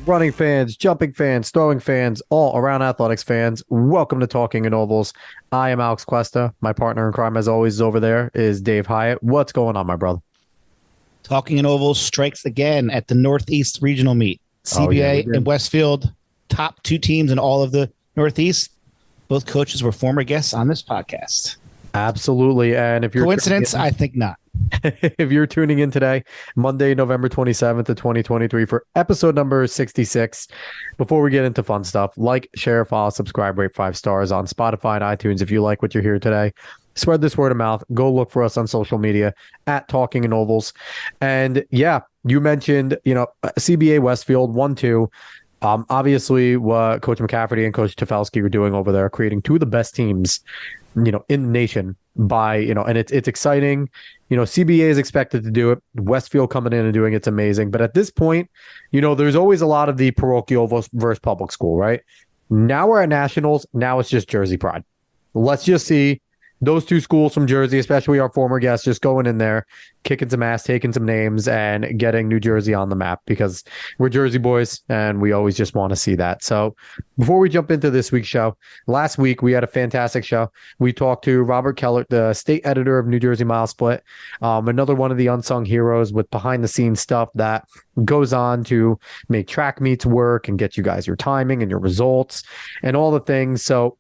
Running fans, jumping fans, throwing fans, all around athletics fans, welcome to Talking in Ovals. I am Alex Cuesta. My partner in crime, as always, is over there is Dave Hyatt. What's going on, my brother? Talking in Ovals strikes again at the Northeast Regional Meet. CBA and Westfield, top two teams in all of the Northeast. Both coaches were former guests on this podcast. Absolutely. And if you're coincidence, I think not. If you're tuning in today, Monday, November 27th of 2023 for episode number 66, before we get into fun stuff, like, share, follow, subscribe, rate 5 stars on Spotify and iTunes. If you like what you're hearing today, spread this word of mouth. Go look for us on social media at Talking in Ovals. And yeah, you mentioned, CBA Westfield 1-2. Obviously, what Coach McCafferty and Coach Tefelsky are doing over there, creating two of the best teams, in the nation by, and it's exciting. CBA is expected to do it. Westfield coming in and doing it's amazing. But at this point, there's always a lot of the parochial versus public school, right? Now we're at nationals. Now it's just Jersey pride. Let's just see those two schools from Jersey, especially our former guests, just going in there, kicking some ass, taking some names, and getting New Jersey on the map because we're Jersey boys and we always just want to see that. So before we jump into this week's show, last week we had a fantastic show. We talked to Robert Keller, the state editor of New Jersey Mile Split, another one of the unsung heroes with behind the scenes stuff that goes on to make track meets work and get you guys your timing and your results and all the things. So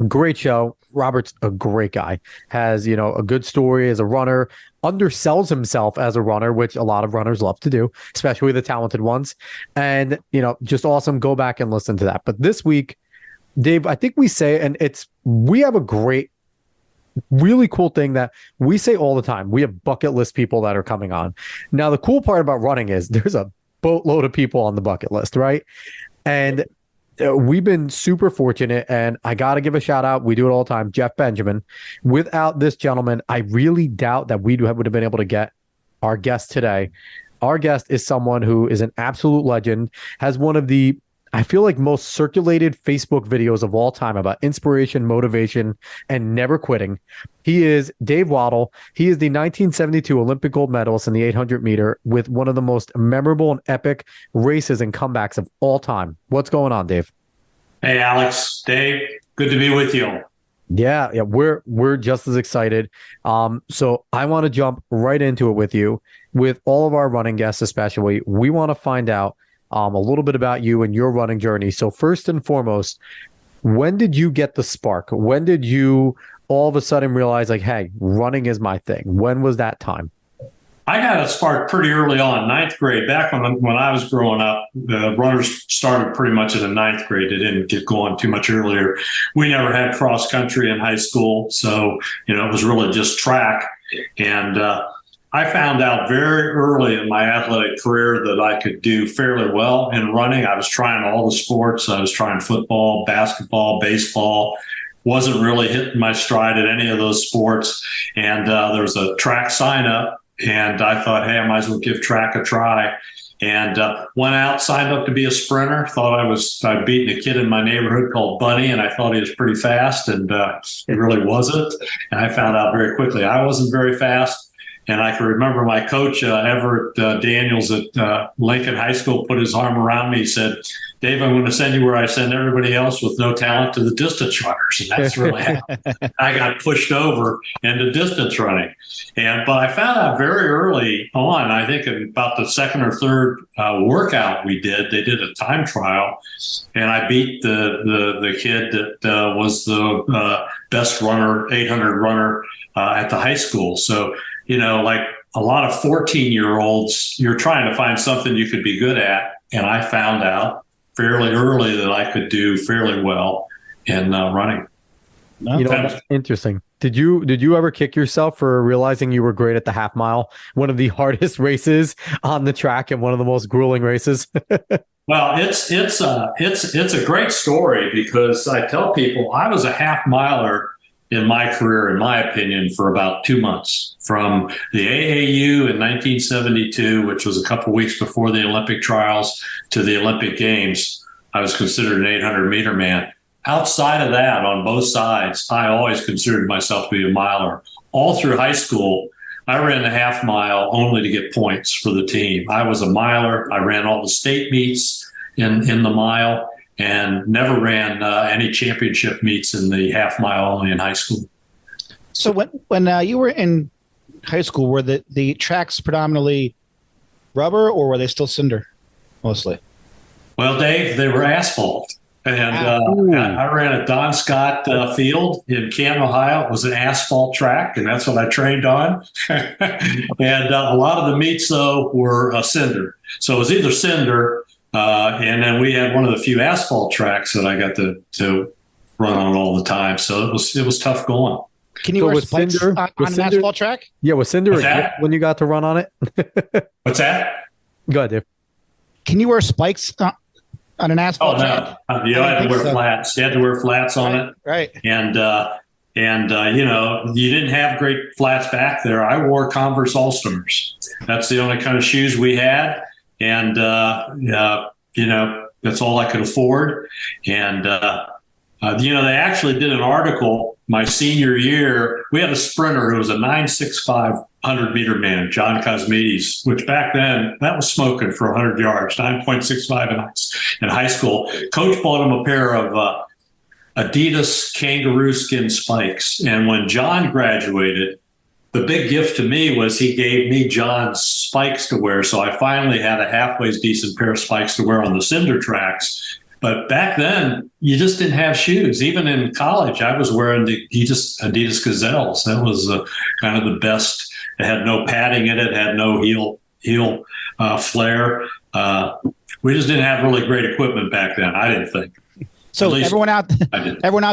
great show. Robert's a great guy, has, a good story as a runner, undersells himself as a runner, which a lot of runners love to do, especially the talented ones. And, just awesome. Go back and listen to that. But this week, Dave, I think we say, and we have a great, really cool thing that we say all the time. We have bucket list people that are coming on. Now, the cool part about running is there's a boatload of people on the bucket list, right? And we've been super fortunate, and I got to give a shout out. We do it all the time. Jeff Benjamin. Without this gentleman, I really doubt that would have been able to get our guest today. Our guest is someone who is an absolute legend, has one of the, I feel like, most circulated Facebook videos of all time about inspiration, motivation, and never quitting. He is Dave Wottle. He is the 1972 Olympic gold medalist in the 800 meter with one of the most memorable and epic races and comebacks of all time. What's going on, Dave? Hey, Alex, Dave, good to be with you. Yeah, we're just as excited. So I want to jump right into it with you, with all of our running guests, especially. We want to find out a little bit about you and your running journey. So first and foremost, when did you get the spark? When did you all of a sudden realize, like, hey, running is my thing? When was that time? I got a spark pretty early on, ninth grade. Back when I was growing up, the runners started pretty much in the ninth grade. They didn't get going too much earlier. We never had cross country in high school, so it was really just track. And I found out very early in my athletic career that I could do fairly well in running. I was trying all the sports. I was trying football, basketball, baseball. Wasn't really hitting my stride at any of those sports. And there was a track sign up, and I thought, hey, I might as well give track a try. And went out, signed up to be a sprinter. Thought I'd beaten a kid in my neighborhood called Bunny, and I thought he was pretty fast, and it really wasn't. And I found out very quickly I wasn't very fast. And I can remember my coach, Everett Daniels at Lincoln High School, put his arm around me. He said, Dave, I'm going to send you where I send everybody else with no talent, to the distance runners. And that's really how I got pushed over into distance running. But I found out very early on, I think about the second or third workout we did, they did a time trial, and I beat the kid that was the best runner, 800 runner at the high school. So, like a lot of 14-year-olds, you're trying to find something you could be good at. And I found out fairly early that I could do fairly well in running. That's interesting. Did you ever kick yourself for realizing you were great at the half mile, one of the hardest races on the track and one of the most grueling races? Well, it's a great story, because I tell people I was a half miler in my career, in my opinion, for about 2 months. From the AAU in 1972, which was a couple weeks before the Olympic trials, to the Olympic Games, I was considered an 800-meter man. Outside of that, on both sides, I always considered myself to be a miler. All through high school, I ran the half mile only to get points for the team. I was a miler. I ran all the state meets in the mile and never ran any championship meets in the half mile only in high school. So when you were in high school, were the tracks predominantly rubber or were they still cinder mostly? Well, Dave, they were asphalt. And I ran at Don Scott Field in Canton, Ohio. It was an asphalt track, and that's what I trained on. And a lot of the meets, though, were cinder. So it was either cinder, and then we had one of the few asphalt tracks that I got to run on all the time. So it was tough going. Can you wear spikes on an asphalt track? Yeah, was cinder when you got to run on it? What's that? Go ahead, Dave. Can you wear spikes on an asphalt track? You had to wear flats. You had to wear flats on it. Right. And you know, you didn't have great flats back there. I wore Converse All-Stars. That's the only kind of shoes we had. And, you know, that's all I could afford. And, you know, they actually did an article my senior year. We had a sprinter who was a 9.65 100-meter man, John Cosmides, which back then, that was smoking for 100 yards, 9.65 in high school. Coach bought him a pair of Adidas kangaroo skin spikes. And when John graduated, the big gift to me was he gave me John's spikes to wear. So I finally had a halfway decent pair of spikes to wear on the cinder tracks. But back then, you just didn't have shoes. Even in college, I was wearing the Adidas Gazelles. That was kind of the best. It had no padding in it, had no heel flare. We just didn't have really great equipment back then, I didn't think. So everyone out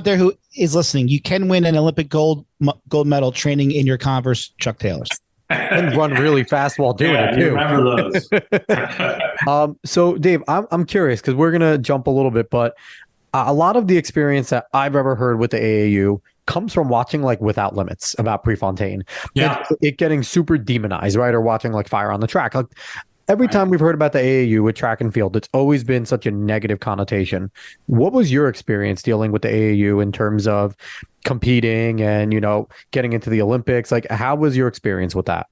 there who is listening, you can win an Olympic gold medal training in your Converse Chuck Taylors. And run really fast while doing it too. Remember those. So Dave, I'm curious because we're gonna jump a little bit, but a lot of the experience that I've ever heard with the AAU comes from watching like Without Limits about Prefontaine. Yeah, it getting super demonized, right? Or watching like Fire on the Track. Like every time we've heard about the AAU with track and field, it's always been such a negative connotation. What was your experience dealing with the AAU in terms of competing and, you know, getting into the Olympics? Like, how was your experience with that?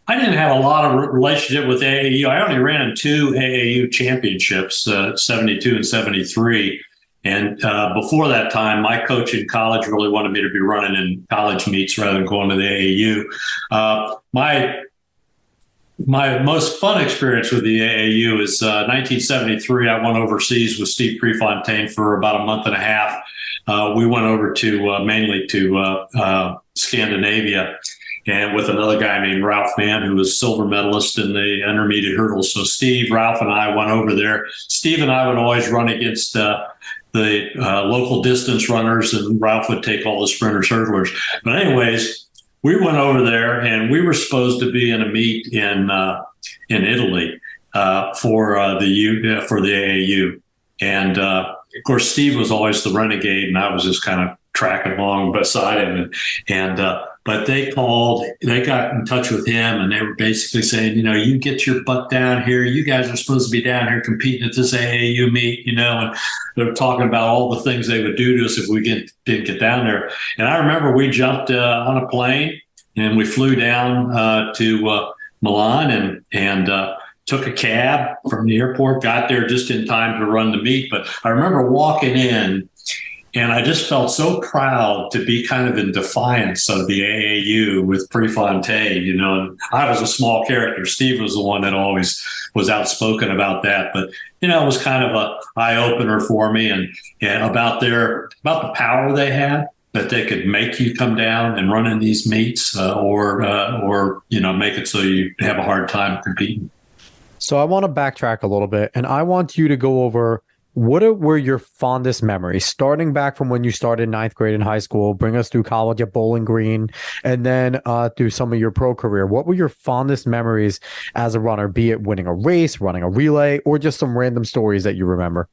I didn't have a lot of relationship with AAU. I only ran 2 AAU championships, 72 and 73. And before that time, my coach in college really wanted me to be running in college meets rather than going to the AAU. My most fun experience with the AAU is 1973. I went overseas with Steve Prefontaine for about a month and a half. We went over to mainly to Scandinavia, and with another guy named Ralph Mann, who was silver medalist in the intermediate hurdles. So Steve, Ralph, and I went over there. Steve and I would always run against the local distance runners, and Ralph would take all the sprinters, hurdlers. But anyways, we went over there, and we were supposed to be in a meet in Italy for the AAU, and of course Steve was always the renegade, and I was just kind of tracking along beside him, but they got in touch with him, and they were basically saying, you know, you get your butt down here. You guys are supposed to be down here competing at this AAU meet, you know, and they're talking about all the things they would do to us if we didn't get down there. And I remember we jumped on a plane and we flew down to Milan and took a cab from the airport, got there just in time to run the meet. But I remember walking in, and I just felt so proud to be kind of in defiance of the AAU with Prefontaine, you know. And I was a small character. Steve was the one that always was outspoken about that. But, you know, it was kind of an eye-opener for me and about the power they had, that they could make you come down and run in these meets or you know, make it so you have a hard time competing. So I want to backtrack a little bit, and I want you to go over what were your fondest memories, starting back from when you started ninth grade in high school, bring us through college at Bowling Green, and then through some of your pro career. What were your fondest memories as a runner, be it winning a race, running a relay, or just some random stories that you remember?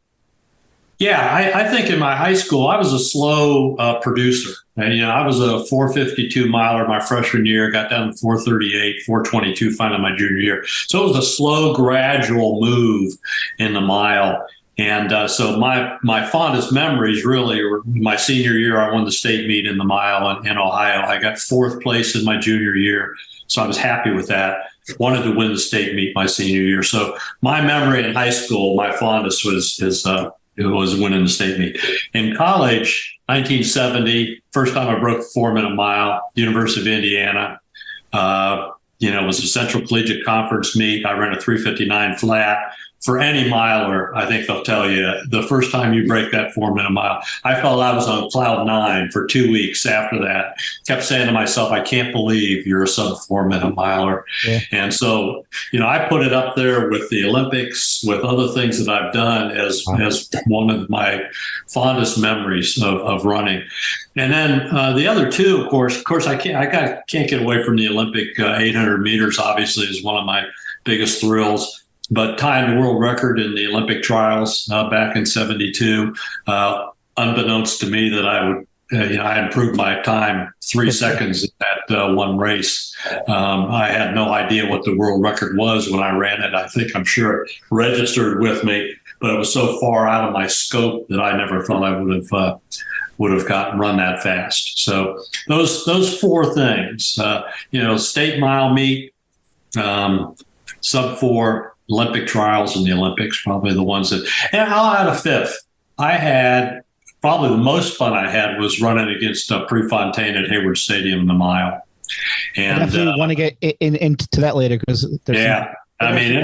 Yeah, I think in my high school, I was a slow producer. And, I was a 452 miler my freshman year, got down to 438, 422 finally my junior year. So it was a slow, gradual move in the mile. And so my fondest memories really were my senior year. I won the state meet in the mile in Ohio. I got fourth place in my junior year. So I was happy with that. Wanted to win the state meet my senior year. So my memory in high school, my fondest was winning the state meet. In college, 1970, first time I broke the 4-minute mile, University of Indiana. It was a Central Collegiate Conference meet. I ran a 3:59 flat. For any miler, I think they'll tell you, the first time you break that 4-minute mile, I felt I was on cloud 9 for 2 weeks after that. Kept saying to myself, I can't believe you're a sub 4-minute miler. Yeah. And so, I put it up there with the Olympics, with other things that I've done as one of my fondest memories of running. And then the other two, of course, I can't get away from the Olympic 800 meters. Obviously, is one of my biggest thrills. But tying the world record in the Olympic trials back in '72, unbeknownst to me that I improved my time 3 seconds in that one race. I had no idea what the world record was when I ran it. I'm sure it registered with me, but it was so far out of my scope that I never thought I would have run that fast. So those four things, state mile meet, sub 4. Olympic trials and the Olympics, probably the ones that, and I'll add a fifth. I had probably the most fun I had was running against Prefontaine at Hayward Stadium in the mile. And I definitely want to get into that later because it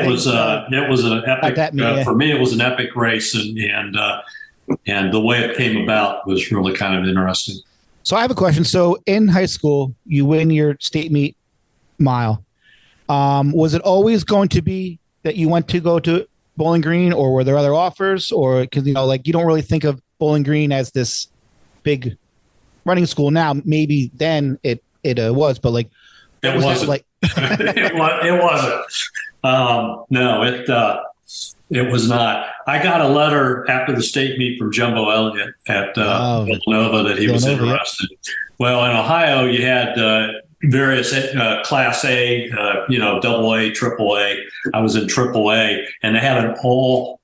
was an epic for me. It was an epic race, and the way it came about was really kind of interesting. So I have a question. So in high school, you win your state meet mile. Was it always going to be that you went to go to Bowling Green, or were there other offers? Or because you don't really think of Bowling Green as this big running school now. Maybe then it was, but it wasn't. It wasn't. No, it was not. I got a letter after the state meet from Jumbo Elliott at Villanova that he was interested. Yeah. Well, in Ohio, you had various Class A, double A, triple A. I was in triple A, and they had an all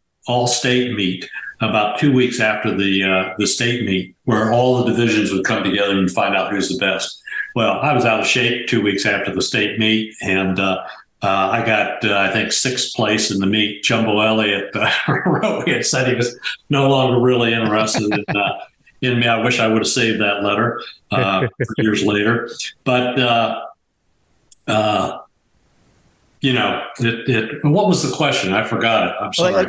state meet about 2 weeks after the state meet, where all the divisions would come together and find out who's the best. Well, I was out of shape 2 weeks after the state meet, and I got, I think, 6th place in the meet. Jumbo Elliott wrote me and said he was no longer really interested in me. I wish I would have saved that letter years later. But, what was the question? I forgot it. I'm sorry.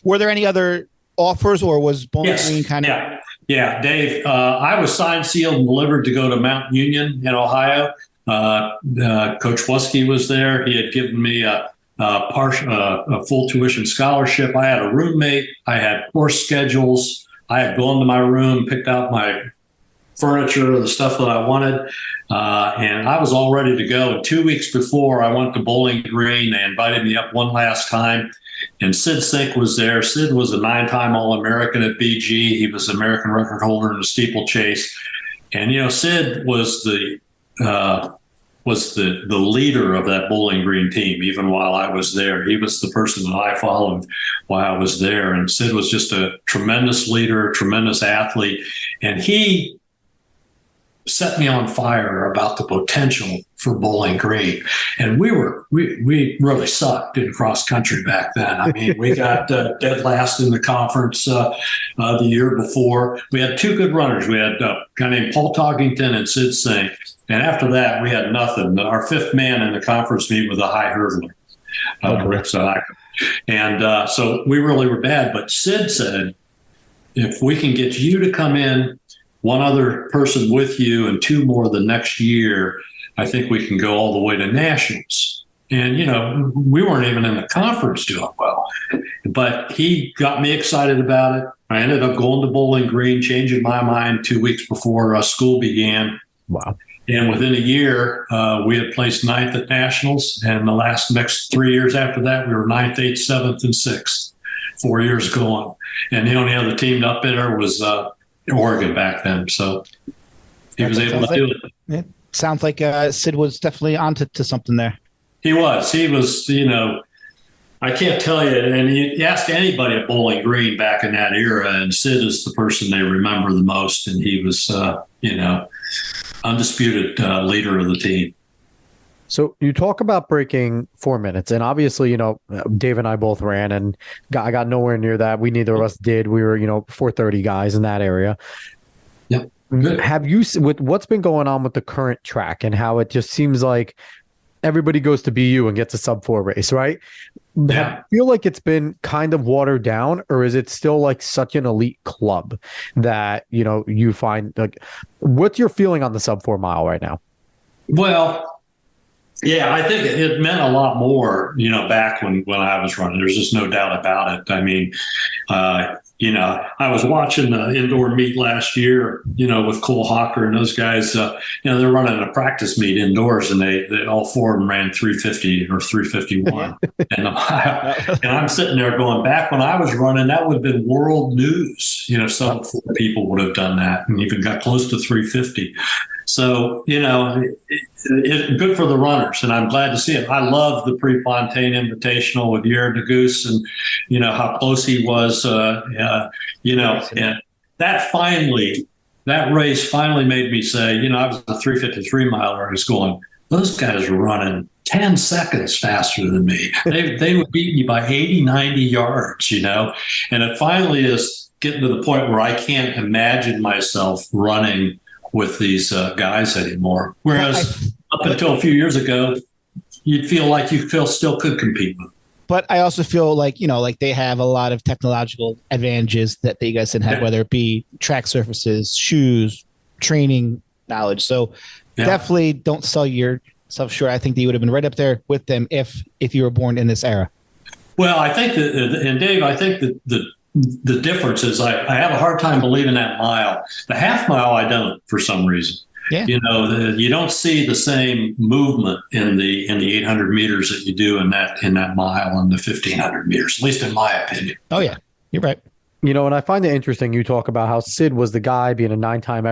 Were there any other offers, or was Bowling Green kind of? Yeah, Dave. I was signed, sealed, and delivered to go to Mount Union in Ohio. Coach Wusky was there. He had given me a full tuition scholarship. I had a roommate. I had course schedules. I had gone to my room, picked out my furniture, the stuff that I wanted, and I was all ready to go. And 2 weeks before I went to Bowling Green, they invited me up one last time, and Sid Sink was there. Sid was a 9-time All-American at BG. He was the American record holder in the steeplechase. And, Sid was the leader of that Bowling Green team, even while I was there. He was the person that I followed while I was there. And Sid was just a tremendous leader, a tremendous athlete. And he set me on fire about the potential for Bowling Green. And we really sucked in cross country back then. I mean, we got dead last in the conference the year before. We had two good runners. We had a guy named Paul Toggington and Sid Sink. And after that, we had nothing. Our fifth man in the conference meet was a high hurdler. So we really were bad. But Sid said, if we can get you to come in, one other person with you, and two more the next year, I think we can go all the way to nationals. And, we weren't even in the conference doing well. But he got me excited about it. I ended up going to Bowling Green, changing my mind 2 weeks before school began. Wow. And within a year, we had placed 9th at nationals. And the next 3 years after that, we were 9th, 8th, 7th, and 6th. 4 years going. And the only other team up there was Oregon back then. So he was able to do it. It sounds like Sid was definitely onto something there. He was, I can't tell you. And you ask anybody at Bowling Green back in that era, and Sid is the person they remember the most. And he was, undisputed leader of the team. So you talk about breaking 4 minutes, and obviously, Dave and I both ran, and I got nowhere near that. We neither of us did. We were, 4:30 guys in that area. Yep. Have you, with what's been going on with the current track and how it just seems like everybody goes to BU and gets a sub-4 race, right? Yeah. I feel like it's been kind of watered down, or is it still like such an elite club that, you find, like, what's your feeling on the sub-4 mile right now? Well, yeah, I think it meant a lot more, back when I was running. There's just no doubt about it. I mean, I was watching the indoor meet last year, with Cole Hawker and those guys. They're running a practice meet indoors, and they all four of them ran 350 or 351 in the mile. And I'm sitting there going, back when I was running, that would have been world news. Some people would have done that and even got close to 350. So, it's good for the runners, and I'm glad to see it. I love the Prefontaine Invitational with Jared de Goose, and, how close he was, and that race finally made me say, I was a 353 miler. I was going, those guys are running 10 seconds faster than me. They would beat me by 80, 90 yards, and it finally is getting to the point where I can't imagine myself running with these guys anymore. Whereas up until a few years ago, you'd feel like you still could compete with them. But I also feel like, like they have a lot of technological advantages that you guys didn't have, whether it be track surfaces, shoes, training knowledge. So definitely don't sell yourself short. I think that you would have been right up there with them if you were born in this era. Well, I think that, and Dave, I think that the difference is I have a hard time believing that mile. The half mile, I don't, for some reason. Yeah. You don't see the same movement in the 800 meters that you do in that mile and the 1500 meters, at least in my opinion. Oh yeah, you're right. And I find it interesting. You talk about how Sid was the guy being a 9-time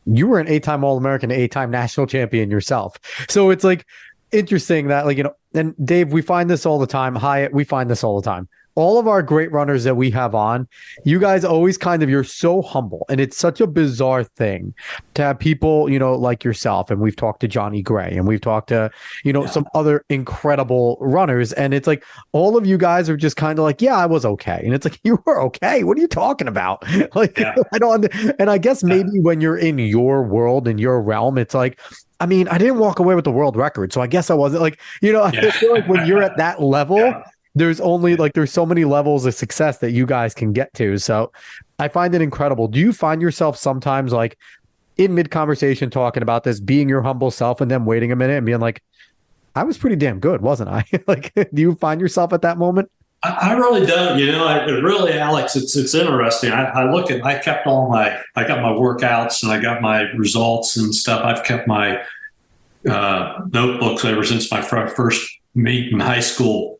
you were an 8-time All-American, 8-time national champion yourself. So it's like interesting that and Dave, we find this all the time. Hyatt, we find this all the time. All of our great runners that we have on, you guys always you're so humble. And it's such a bizarre thing to have people, like yourself. And we've talked to Johnny Gray, and we've talked to, some other incredible runners. And it's like, all of you guys are just kind of like, yeah, I was okay. And it's like, you were okay. What are you talking about? I don't, and I guess maybe when you're in your world, in your realm, it's like, I mean, I didn't walk away with the world record. So I guess I wasn't I feel like when you're at that level, there's only there's so many levels of success that you guys can get to. So I find it incredible. Do you find yourself sometimes in mid conversation talking about this, being your humble self, and then waiting a minute and being like, I was pretty damn good, wasn't I? Do you find yourself at that moment? I really don't. Really, Alex, it's interesting. I kept I got my workouts and I got my results and stuff. I've kept my notebooks ever since my first meet in high school.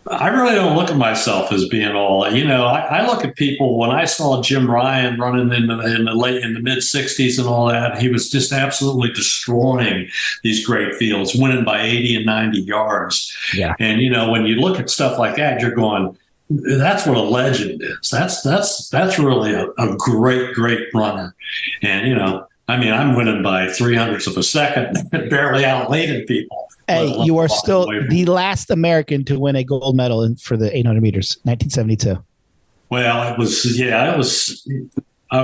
I really don't look at myself as being all, I look at people. When I saw Jim Ryan running in the mid 60s and all that, he was just absolutely destroying these great fields, winning by 80 and 90 yards. Yeah. And, when you look at stuff like that, you're going, that's what a legend is. That's really a great, great runner. And, I'm winning by 300ths of a second, barely outlated people. Hey, you are still the last American to win a gold medal for the 800 meters, 1972. Well, I was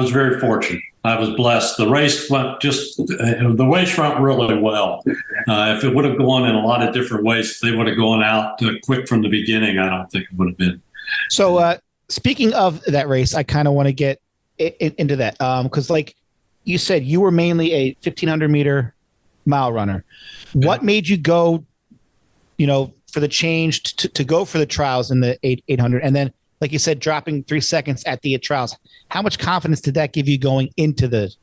very fortunate. I was blessed. The race went really well. If it would have gone in a lot of different ways, if they would have gone out quick from the beginning, I don't think it would have been. So speaking of that race, I kind of want to get into that because you said, you were mainly a 1500 meter mile runner. What made you go, for the change to go for the trials in the 800? And then, like you said, dropping 3 seconds at the trials. How much confidence did that give you going into the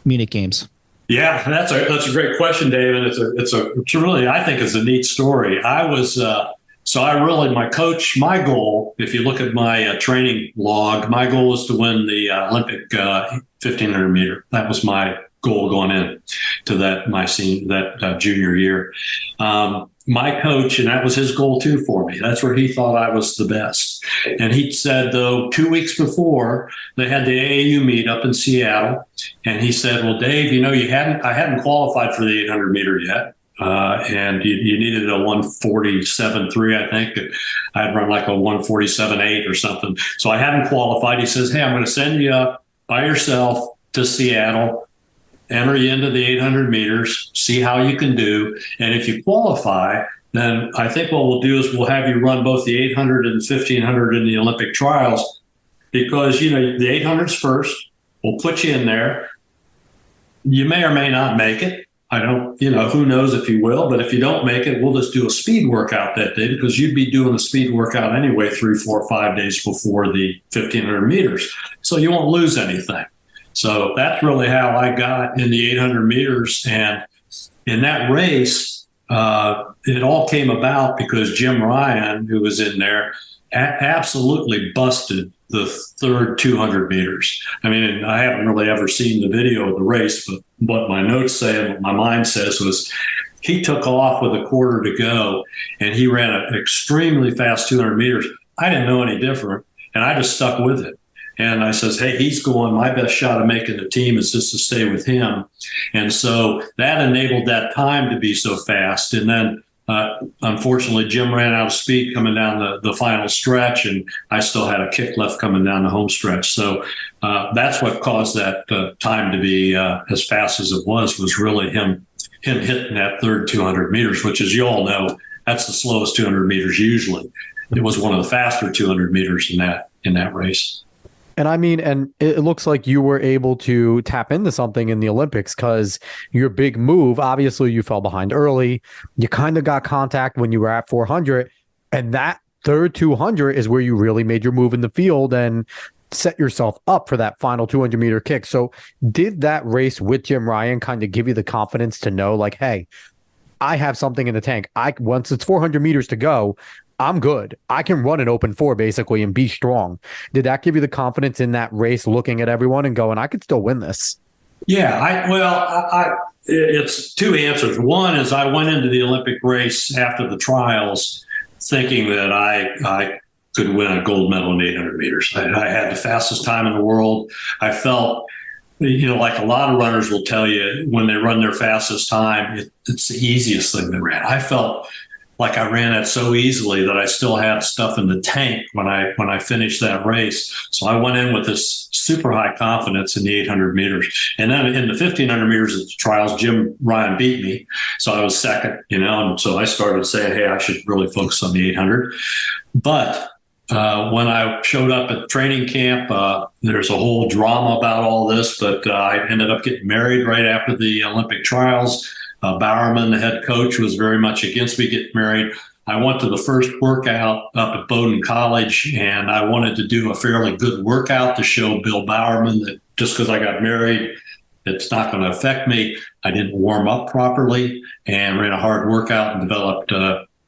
Munich Games? Yeah, that's a great question, Dave. And it's really, I think it's a neat story. I was So my goal, if you look at my training log, my goal was to win the Olympic 1500 meter. That was my goal going in to that junior year. My coach, and that was his goal too for me. That's where he thought I was the best. And he said, though, 2 weeks before they had the AAU meet up in Seattle, and he said, well, Dave, I hadn't qualified for the 800 meter yet. And you needed a 147.3, I think. I had run like a 147.8 or something. So I hadn't qualified. He says, hey, I'm going to send you up by yourself to Seattle, enter you into the 800 meters, see how you can do. And if you qualify, then I think what we'll do is we'll have you run both the 800 and 1500 in the Olympic trials, because, the 800's first. We'll put you in there. You may or may not make it. I don't, who knows if you will, but if you don't make it, we'll just do a speed workout that day, because you'd be doing a speed workout anyway 3, 4, 5 days before the 1500 meters. So you won't lose anything. So that's really how I got in the 800 meters. And in that race, it all came about because Jim Ryan, who was in there, absolutely busted the third 200 meters. I mean, I haven't really ever seen the video of the race, but what my notes say and what my mind says was he took off with a quarter to go, and he ran an extremely fast 200 meters. I didn't know any different, and I just stuck with it. And I says, hey, he's going, my best shot of making the team is just to stay with him. And so that enabled that time to be so fast. And then, unfortunately, Jim ran out of speed coming down the final stretch, and I still had a kick left coming down the home stretch. So that's what caused that time to be as fast as it was really him hitting that third 200 meters, which, as you all know, that's the slowest 200 meters usually. It was one of the faster 200 meters in that race. And I mean, and it looks like you were able to tap into something in the Olympics, because your big move, obviously you fell behind early. You kind of got contact when you were at 400, and that third 200 is where you really made your move in the field and set yourself up for that final 200 meter kick. So did that race with Jim Ryan kind of give you the confidence to know, like, hey, I have something in the tank. Once it's 400 meters to go, I'm good. I can run an open 4 basically and be strong. Did that give you the confidence in that race, looking at everyone and going, I could still win this? Yeah, it's two answers. One is I went into the Olympic race after the trials thinking that I could win a gold medal in 800 meters. I had the fastest time in the world. I felt, like a lot of runners will tell you when they run their fastest time, it's the easiest thing they ran. I felt like I ran it so easily that I still had stuff in the tank when I finished that race. So I went in with this super high confidence in the 800 meters. And then in the 1500 meters at the trials, Jim Ryan beat me. So I was second, and so I started saying, hey, I should really focus on the 800. But when I showed up at training camp, there's a whole drama about all this, but I ended up getting married right after the Olympic trials. Bowerman, the head coach, was very much against me getting married. I went to the first workout up at Bowdoin College, and I wanted to do a fairly good workout to show Bill Bowerman that just because I got married, it's not going to affect me. I didn't warm up properly and ran a hard workout and developed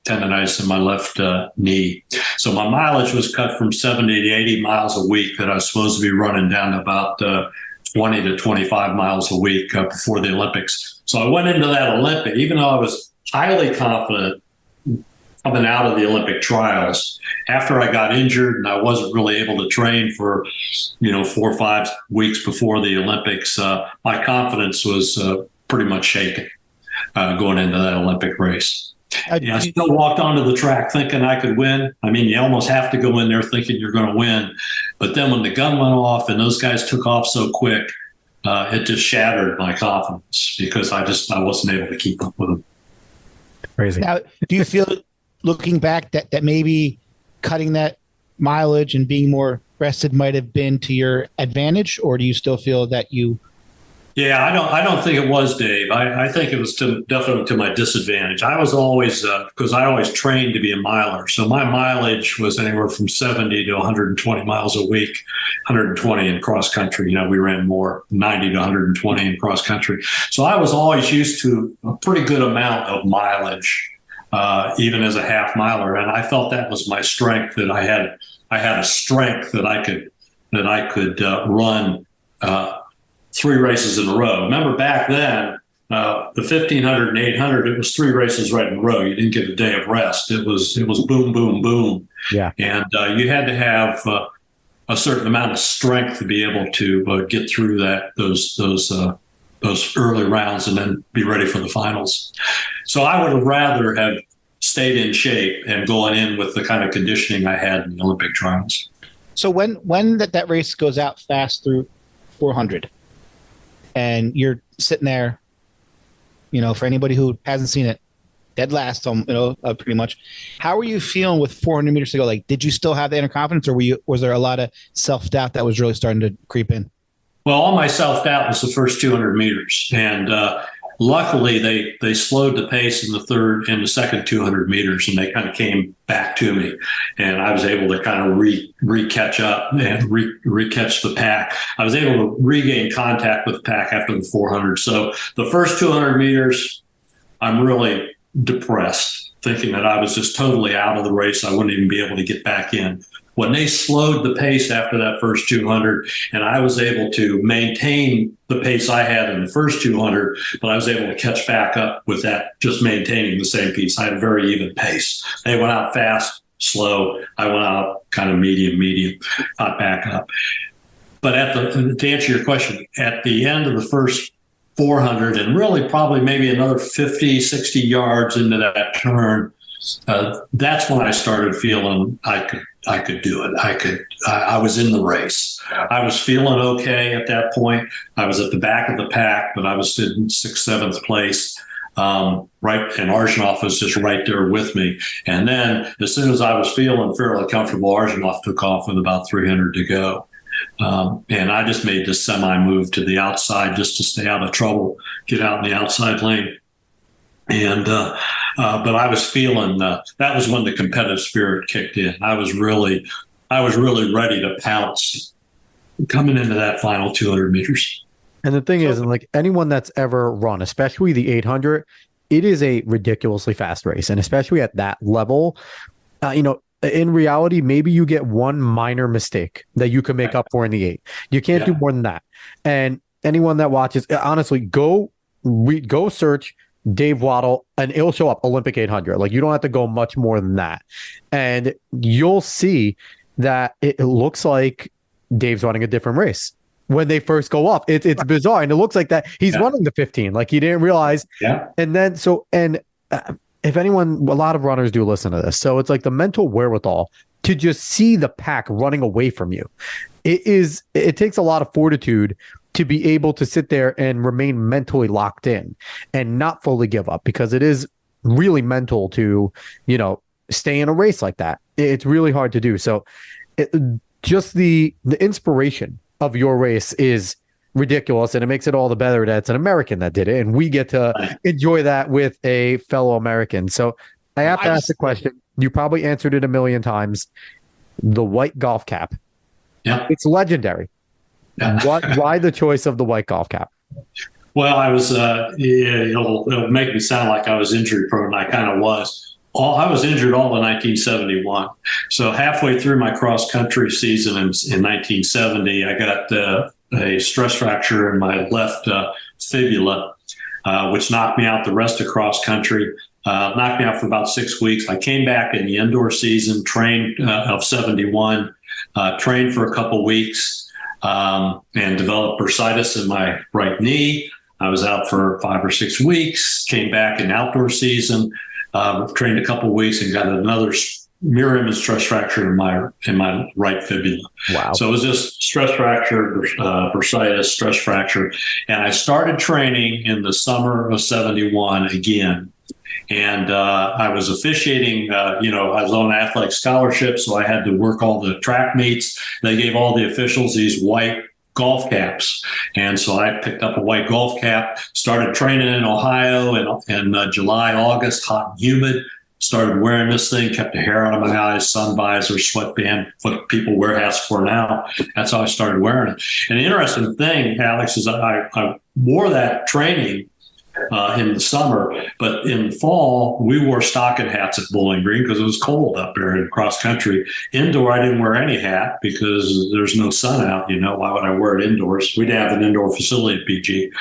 tendonitis in my left knee. So my mileage was cut from 70 to 80 miles a week that I was supposed to be running down to about 20 to 25 miles a week before the Olympics. So I went into that Olympic, even though I was highly confident coming out of the Olympic trials. After I got injured and I wasn't really able to train for, 4 or 5 weeks before the Olympics, my confidence was pretty much shaken going into that Olympic race. I still walked onto the track thinking I could win. I mean, you almost have to go in there thinking you're going to win. But then when the gun went off and those guys took off so quick, it just shattered my confidence because I wasn't able to keep up with them. Crazy. Now, do you feel, looking back, that maybe cutting that mileage and being more rested might have been to your advantage, or do you still feel that you? Yeah, I don't think it was, Dave. I think it was definitely to my disadvantage. I was always, because I always trained to be a miler. So my mileage was anywhere from 70 to 120 miles a week, 120 in cross country. We ran more, 90 to 120 in cross country. So I was always used to a pretty good amount of mileage even as a half miler. And I felt that was my strength, that I had a strength that I could run 3 races in a row. Remember back then, the 1500 and 800, it was 3 races right in a row. You didn't get a day of rest. It was boom, boom, boom. Yeah. And you had to have a certain amount of strength to be able to get through those early rounds and then be ready for the finals. So I would have rather have stayed in shape and going in with the kind of conditioning I had in the Olympic trials. So when that race goes out fast through 400 and you're sitting there, for anybody who hasn't seen it, dead last, pretty much. How were you feeling with 400 meters to go? Like, did you still have the inner confidence, or was there a lot of self-doubt that was really starting to creep in? Well, all my self-doubt was the first 200 meters. And luckily, they slowed the pace in the second 200 meters, and they kind of came back to me. And I was able to kind of re-catch up and re-catch the pack. I was able to regain contact with the pack after the 400. So the first 200 meters, I'm really depressed, thinking that I was just totally out of the race. I wouldn't even be able to get back in. When they slowed the pace after that first 200, and I was able to maintain the pace I had in the first 200, but I was able to catch back up with that, just maintaining the same pace. I had a very even pace. They went out fast, slow. I went out kind of medium, got back up. But to answer your question, at the end of the first 400, and really probably maybe another 50, 60 yards into that turn, that's when I started feeling I could do it. I was in the race. I was feeling okay at that point. I was at the back of the pack, but I was in 6th, 7th place. Right, and Arjunov was just right there with me. And then as soon as I was feeling fairly comfortable, Arjunov took off with about 300 to go. And I just made this semi-move to the outside just to stay out of trouble, get out in the outside lane. And but I was feeling that was when the competitive spirit kicked in. I was really ready to pounce coming into that final 200 meters. And the thing is, like anyone that's ever run, especially the 800, it is a ridiculously fast race, and especially at that level, in reality, maybe you get one minor mistake that you can make up for in the 8. You can't do more than that. And anyone that watches, honestly, go search Dave Wottle, and it'll show up Olympic 800. Like, you don't have to go much more than that. And you'll see that it looks like Dave's running a different race when they first go up. It's bizarre. And it looks like that he's running the 15, like he didn't realize. Yeah. And then, if anyone, a lot of runners do listen to this. So it's like the mental wherewithal to just see the pack running away from you. It takes a lot of fortitude to be able to sit there and remain mentally locked in and not fully give up, because it is really mental to, stay in a race like that. It's really hard to do. So just the inspiration of your race is ridiculous, and it makes it all the better that it's an American that did it, and we get to enjoy that with a fellow American. So I have to ask the question. You probably answered it a million times. The white golf cap. Yeah. It's legendary. Why the choice of the white golf cap? Well, I was, it'll make me sound like I was injury prone. I kind of was. I was injured all in 1971. So halfway through my cross country season in 1970, I got a stress fracture in my left fibula, which knocked me out the rest of cross country. Knocked me out for about 6 weeks. I came back in the indoor season, trained of 71, trained for a couple weeks. And developed bursitis in my right knee. I was out for 5 or 6 weeks, came back in outdoor season, trained a couple of weeks, and got another mirror image stress fracture in my right fibula. Wow. So it was just stress fracture, bursitis, stress fracture. And I started training in the summer of 71 again. And I was officiating, I was on athletic scholarship, so I had to work all the track meets. They gave all the officials these white golf caps. And so I picked up a white golf cap, started training in Ohio in July, August, hot and humid. Started wearing this thing, kept the hair out of my eyes, sun visor, sweatband, what people wear hats for now. That's how I started wearing it. And the interesting thing, Alex, is I wore that training in the summer. But in the fall, we wore stocking hats at Bowling Green because it was cold up there in cross country. Indoor, I didn't wear any hat because there's no sun out. Why would I wear it indoors? We didn't have an indoor facility at PG.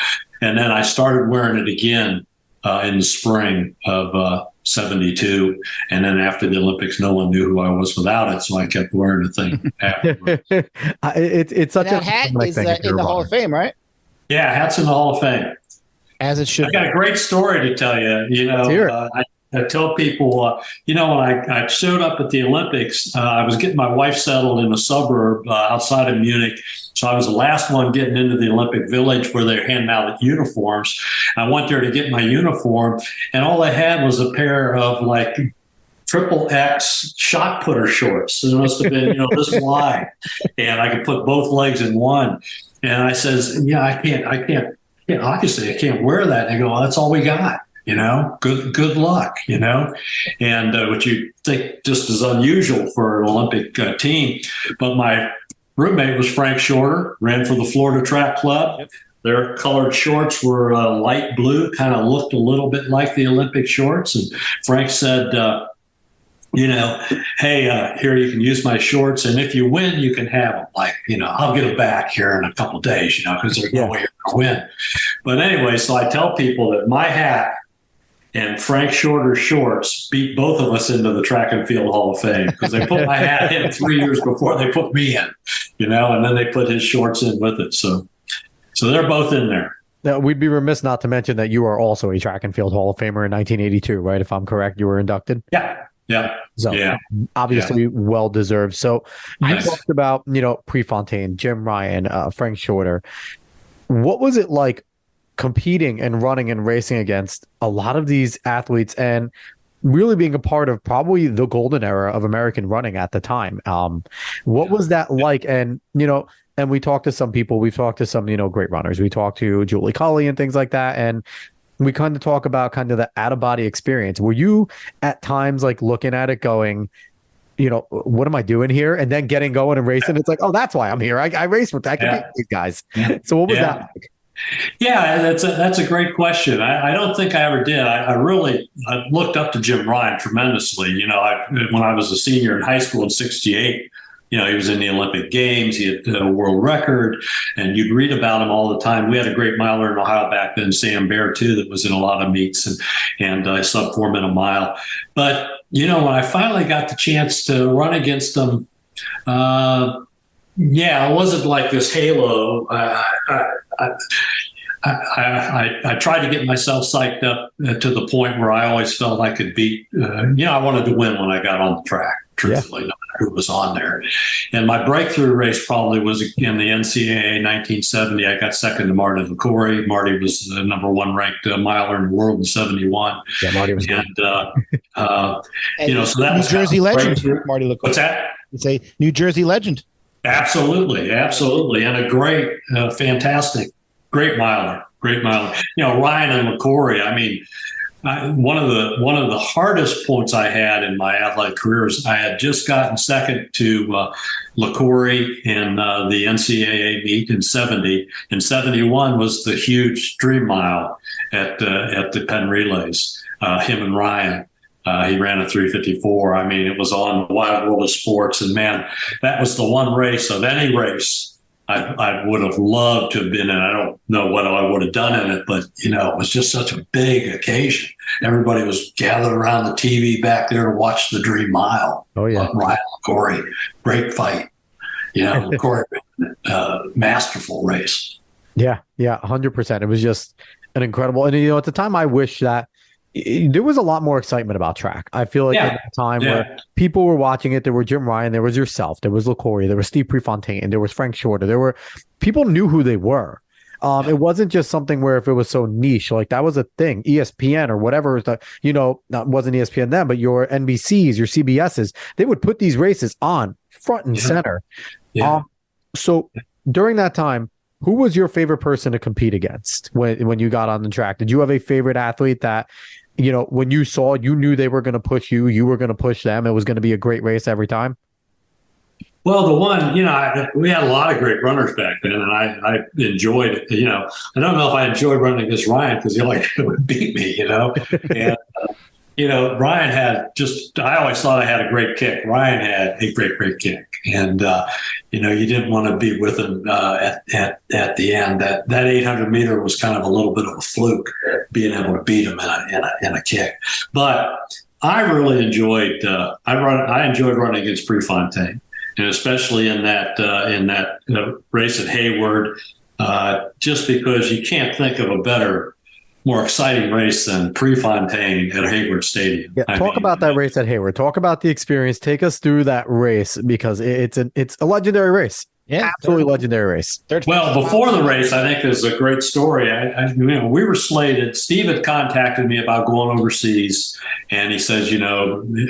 And then I started wearing it again in the spring of 72. And then after the Olympics, no one knew who I was without it. So I kept wearing the thing afterwards. It's such that hat is in the Hall of Fame, right? Yeah, hat's in the Hall of Fame. As it should. I got a great story to tell you. I tell people, when I showed up at the Olympics, I was getting my wife settled in a suburb outside of Munich. So I was the last one getting into the Olympic Village where they're handing out uniforms. I went there to get my uniform, and all they had was a pair of like triple X shot putter shorts. It must have been, this wide, and I could put both legs in one. And I says, I can't. Obviously I can't wear that. And they go, well, that's all we got. Good luck. And what you think just is unusual for an Olympic team, but my roommate was Frank Shorter, ran for the Florida Track Club. Yep. Their colored shorts were light blue, kind of looked a little bit like the Olympic shorts. And Frank said, hey, here, you can use my shorts. And if you win, you can have them. Like, I'll get them back here in a couple of days, because there's no way you're going to win. But anyway, so I tell people that my hat and Frank Shorter's shorts beat both of us into the Track and Field Hall of Fame because they put my hat in 3 years before they put me in, and then they put his shorts in with it. So they're both in there. Now, we'd be remiss not to mention that you are also a Track and Field Hall of Famer in 1982, right? If I'm correct, you were inducted. Yeah. So obviously well-deserved. So you talked about, Prefontaine, Jim Ryan, Frank Shorter. What was it like competing and running and racing against a lot of these athletes and really being a part of probably the golden era of American running at the time? What was that like? And, and we talked to some people, we've talked to some, great runners. We talked to Julie Colley and things like that. And we kind of talk about kind of the out-of-body experience. Were you at times like looking at it going, what am I doing here? And then getting going and racing. It's like, oh, that's why I'm here. I race with that. I can beat these guys. So what was that like? Yeah, that's a great question. I don't think I ever did. I looked up to Jim Ryan tremendously. When I was a senior in high school in '68, he was in the Olympic Games. He had a world record, and you'd read about him all the time. We had a great miler in Ohio back then, Sam Bear, too, that was in a lot of meets and sub 4 minute mile. But, when I finally got the chance to run against him, it wasn't like this halo. I tried to get myself psyched up to the point where I always felt I could beat. I wanted to win when I got on the track, truthfully, no matter who was on there. And my breakthrough race probably was in the NCAA 1970. I got second to Marty LaCouri. Marty was the number one ranked miler in the world in '71. Yeah, Marty was good. So that was New Jersey legend, Marty LaCouri. What's that? It's a New Jersey legend. Absolutely, and a great, fantastic. Great miler. Ryan and LaCouri. I mean, one of the hardest points I had in my athletic career is I had just gotten second to LaCouri in the NCAA meet in '70. In '71 was the huge Dream Mile at the Penn Relays. Him and Ryan. He ran a 3:54. I mean, it was on the Wide World of Sports, and man, that was the one race of any race I would have loved to have been in. I don't know what I would have done in it, but it was just such a big occasion. Everybody was gathered around the TV back there to watch the Dream Mile. Oh yeah, Ryan LaCouri, great fight. LaCouri, masterful race. Yeah, 100%. It was just an incredible. And at the time, I wish that there was a lot more excitement about track. I feel like at the time where people were watching it, there were Jim Ryan, there was yourself, there was LaCouri, there was Steve Prefontaine, there was Frank Shorter. There were people knew who they were. It wasn't just something where if it was so niche, like that was a thing, ESPN or whatever, not wasn't ESPN then, but your NBCs, your CBSs, they would put these races on front and center. Yeah. So during that time, who was your favorite person to compete against when you got on the track? Did you have a favorite athlete that, when you saw, you knew they were going to push you, you were going to push them, it was going to be a great race every time? Well, the one, we had a lot of great runners back then, and I enjoyed it. I don't know if I enjoyed running against Ryan because he would beat me, And, Ryan I always thought I had a great kick. Ryan had a great kick. And, you didn't want to be with him at the end. That 800 meter was kind of a little bit of a fluke, being able to beat him in a kick. But I really enjoyed, I enjoyed running against Prefontaine. And especially in that race at Hayward, just because you can't think of a better, more exciting race than Prefontaine at Hayward Stadium. Yeah, talk about that race at Hayward. Talk about the experience. Take us through that race because it's a legendary race. Yeah, absolutely legendary race. Well, before the race, I think there's a great story. We were slated. Steve had contacted me about going overseas, and he says,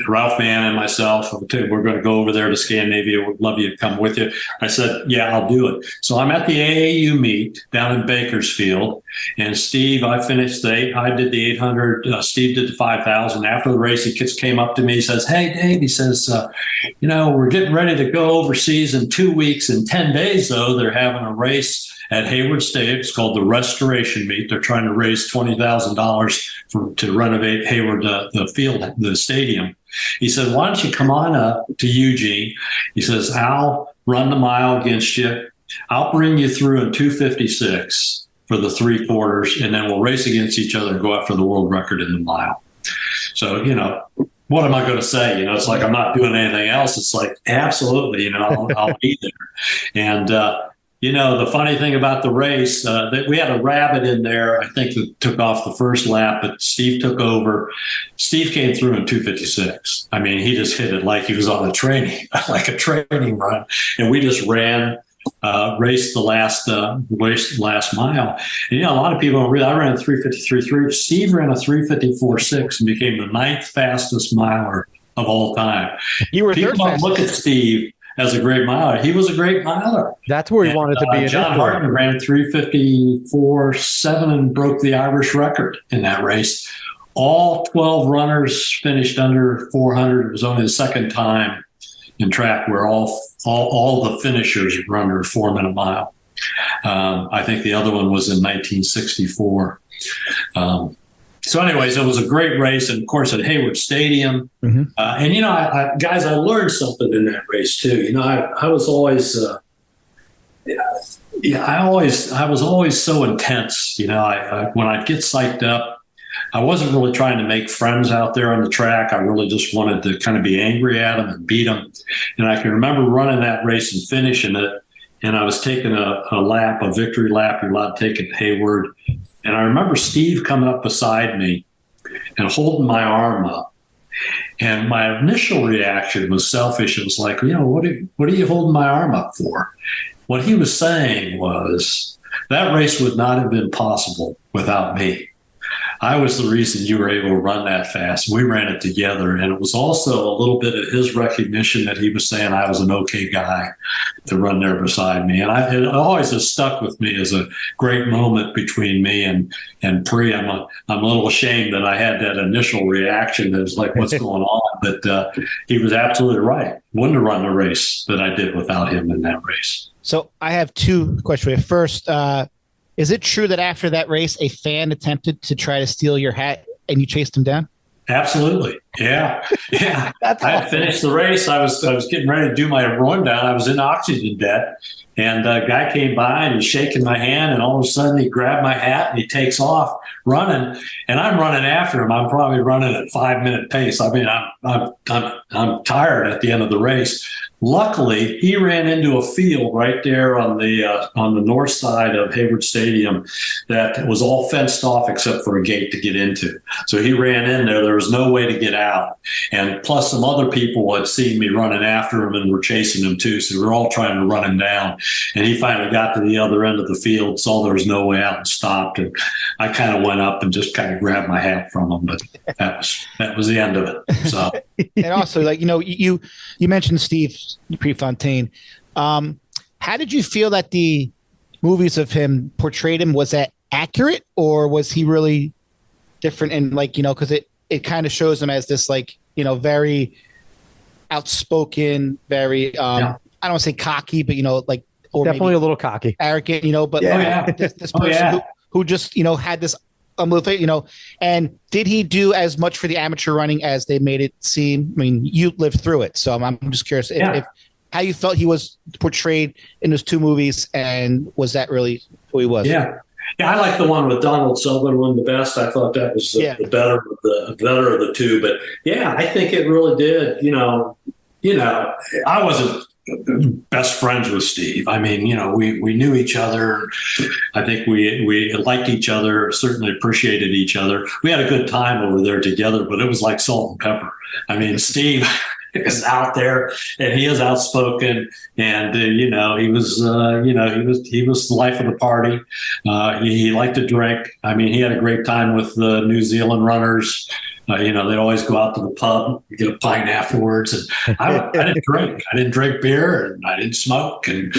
Ralph Mann and myself, we're going to go over there to Scandinavia. Would love you to come with you. I said, yeah, I'll do it. So I'm at the AAU meet down in Bakersfield, and Steve, I did the 800. Steve did the 5,000. After the race, he came up to me. He says, hey, Dave, he says, we're getting ready to go overseas in 2 weeks. In 10 days, though, they're having a race at Hayward Stadium. It's called the Restoration Meet. They're trying to raise $20,000 to renovate Hayward, the stadium. He said, why don't you come on up to Eugene? He says, I'll run the mile against you. I'll bring you through in 2:56 for the 3/4, and then we'll race against each other and go after the world record in the mile. So, what am I going to say? It's like I'm not doing anything else. It's like, absolutely, I'll be there. And, the funny thing about the race, that we had a rabbit in there, I think, that took off the first lap, but Steve took over. Steve came through in 2:56. I mean, he just hit it like he was on a training run. And we just raced the last mile. And, a lot of people don't realize I ran a 3:53.3. Steve ran a 3:54.6 and became the 9th fastest miler of all time. You were people don't look at Steve as a great miler. He was a great miler. That's where he wanted to be. John Hartman ran 3:54.7 and broke the Irish record in that race. All 12 runners finished under 400. It was only the second time in track where all the finishers were under a 4-minute mile. I think the other one was in 1964. So anyways, it was a great race. And of course at Hayward Stadium. Mm-hmm. And, guys, I learned something in that race too. I was always, I was always so intense. When I'd get psyched up, I wasn't really trying to make friends out there on the track. I really just wanted to kind of be angry at them and beat them. And I can remember running that race and finishing it. And I was taking a victory lap. You're allowed to take at Hayward. And I remember Steve coming up beside me and holding my arm up. And my initial reaction was selfish. It was like, what are you holding my arm up for? What he was saying was that race would not have been possible without me. I was the reason you were able to run that fast. We ran it together. And it was also a little bit of his recognition that he was saying I was an okay guy to run there beside me. And it always has stuck with me as a great moment between me and Pre. I'm a little ashamed that I had that initial reaction that was like, what's going on? But he was absolutely right. Wouldn't have run the race that I did without him in that race. So I have 2 questions for you. First, is it true that after that race, a fan attempted to try to steal your hat and you chased him down? Absolutely. Yeah. Yeah. I had finished the race. I was getting ready to do my rundown. I was in oxygen debt. And a guy came by and he's shaking my hand, and all of a sudden he grabbed my hat and he takes off running, and I'm running after him. I'm probably running at 5-minute pace. I mean, I'm tired at the end of the race. Luckily, he ran into a field right there on the north side of Hayward Stadium that was all fenced off except for a gate to get into. So he ran in there. There was no way to get out. And plus some other people had seen me running after him and were chasing him too. So we were all trying to run him down. And he finally got to the other end of the field, saw there was no way out, and stopped. And I kind of went up and just kind of grabbed my hat from him. But that was the end of it. So. And also, you mentioned Steve Prefontaine. How did you feel that the movies of him portrayed him? Was that accurate, or was he really different? And because it kind of shows him as this very outspoken, very I don't want to say cocky, but like, or definitely a little cocky, arrogant, but this person who just, had this and did he do as much for the amateur running as they made it seem? I mean, you lived through it, so I'm just curious if how you felt he was portrayed in those two movies, and was that really who he was? Yeah, I like the one with Donald Sutherland the best. I thought that was the better of the two. But yeah, I think it really did. I wasn't best friends with Steve. I mean, we knew each other. I think we liked each other, certainly appreciated each other. We had a good time over there together, but it was like salt and pepper. I mean, Steve is out there and he is outspoken, and he was the life of the party. He liked to drink. I mean, he had a great time with the New Zealand runners. They'd always go out to the pub, get a pint afterwards. And I didn't drink. I didn't drink beer, and I didn't smoke. And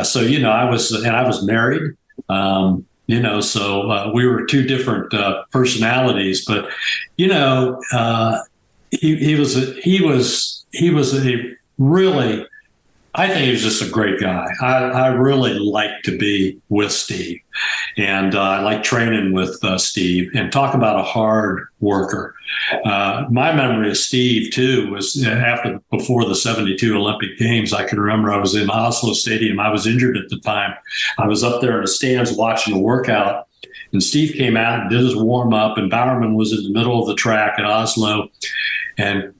so I was married. So we were two different personalities. But he was a really. I think he was just a great guy. I really liked to be with Steve, and I like training with Steve. And talk about a hard worker. My memory of Steve too was before the '72 Olympic Games. I can remember I was in Oslo Stadium. I was injured at the time. I was up there in the stands watching a workout, and Steve came out and did his warm up, and Bowerman was in the middle of the track at Oslo, and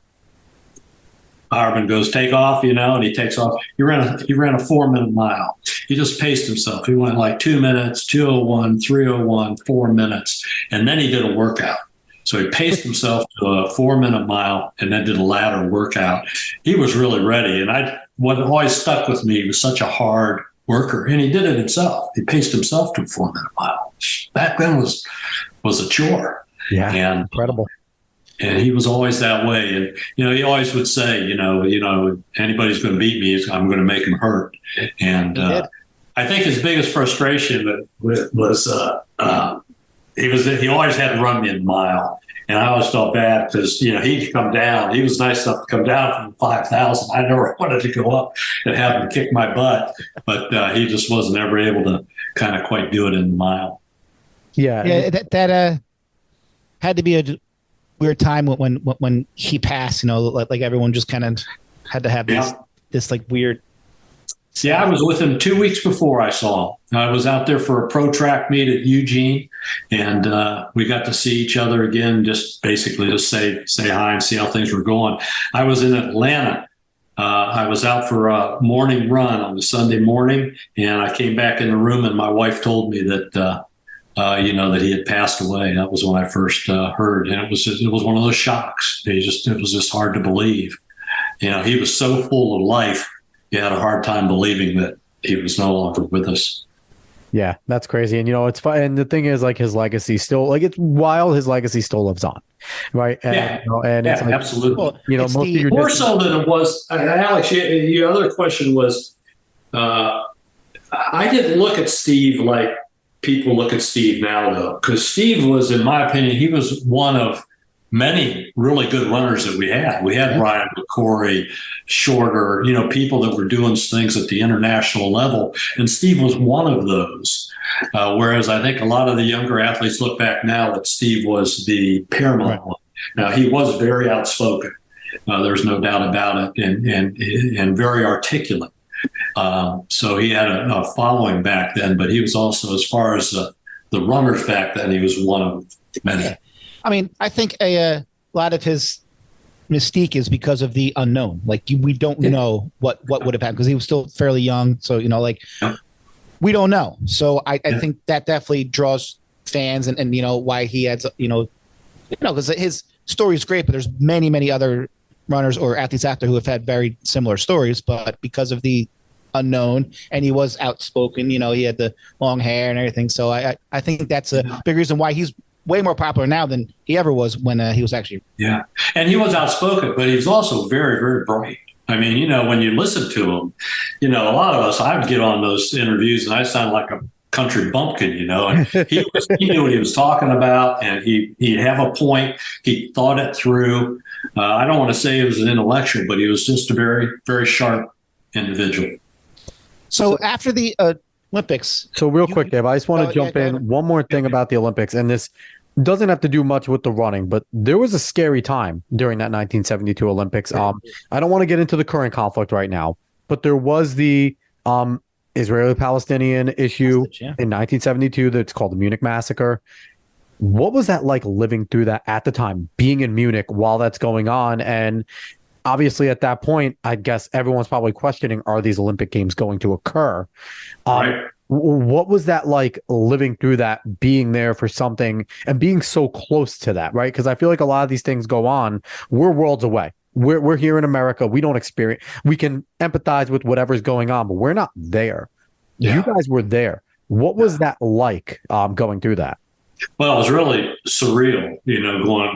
Bowerman goes, take off, and he takes off. He ran a 4-minute mile. He just paced himself. He went like 2 minutes, 2:01, 3:01, 4 minutes. And then he did a workout. So he paced himself to a 4-minute mile and then did a ladder workout. He was really ready. And what always stuck with me, he was such a hard worker. And he did it himself. He paced himself to a 4-minute mile. Back then was a chore. Yeah, and incredible. And he was always that way. And, he always would say, anybody's going to beat me, I'm going to make him hurt. And I think his biggest frustration was he always had to run me a mile. And I always felt bad because, he'd come down. He was nice enough to come down from 5,000. I never wanted to go up and have him kick my butt. But he just wasn't ever able to kind of quite do it in the mile. Yeah, that had to be a weird time when he passed, like everyone just kind of had to have this like weird. Yeah, I was with him 2 weeks before I saw him. I was out there for a pro track meet at Eugene, and we got to see each other again, just basically to say hi and see how things were going. I was in Atlanta. I was out for a morning run on the Sunday morning, and I came back in the room, and my wife told me that that he had passed away. That was when I first heard, and it was one of those shocks. It was just hard to believe. He was so full of life. You had a hard time believing that he was no longer with us. Yeah, that's crazy. And it's fun. And the thing is, like, his legacy still, like, it's wild. His legacy still lives on, right? And, it's like, absolutely. Most of your more so than it was. Alex, your other question was, I didn't look at Steve like people look at Steve now, though, because Steve was, in my opinion, he was one of many really good runners that we had. We had Ryan McCory, Shorter, people that were doing things at the international level, and Steve was one of those. Whereas I think a lot of the younger athletes look back now that Steve was the paramount one. Now, he was very outspoken. There's no doubt about it, and very articulate. So he had a following back then, but he was also, as far as the runners back then, he was one of many. I mean, I think a lot of his mystique is because of the unknown. Like, we don't know what would have happened because he was still fairly young. So, we don't know. So I think that definitely draws fans and why he has, because his story is great, but there's many, many other runners or athletes out there who have had very similar stories, but because of the unknown, and he was outspoken, he had the long hair and everything. So I think that's a big reason why he's way more popular now than he ever was when he was actually. Yeah. And he was outspoken, but he was also very, very bright. I mean, when you listen to him, a lot of us, I would get on those interviews and I sound like a country bumpkin, and he knew what he was talking about, and he'd have a point. He thought it through. I don't want to say he was an intellectual, but he was just a very, very sharp individual. So after the Olympics. So real quick, Dave, I just want to jump in. One more thing about the Olympics, and this doesn't have to do much with the running, but there was a scary time during that 1972 Olympics. I don't want to get into the current conflict right now, but there was the Israeli-Palestinian issue in 1972 that's called the Munich Massacre. What was that like living through that at the time, being in Munich while that's going on? And obviously at that point, I guess everyone's probably questioning, are these Olympic Games going to occur? Right. What was that like living through that, being there for something and being so close to that, right? Because I feel like a lot of these things go on. We're worlds away. We're here in America. We don't experience, we can empathize with whatever's going on, but we're not there. Yeah. You guys were there. What was that like going through that? Well, it was really surreal,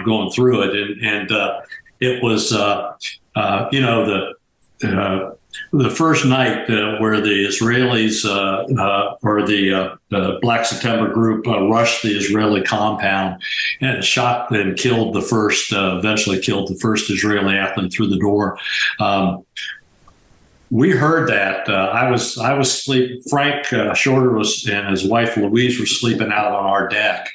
going through it. And it was, the first night where the Israelis or the Black September group rushed the Israeli compound and shot and killed eventually killed the first Israeli athlete through the door. We heard that. I was asleep. Frank Shorter and his wife Louise were sleeping out on our deck,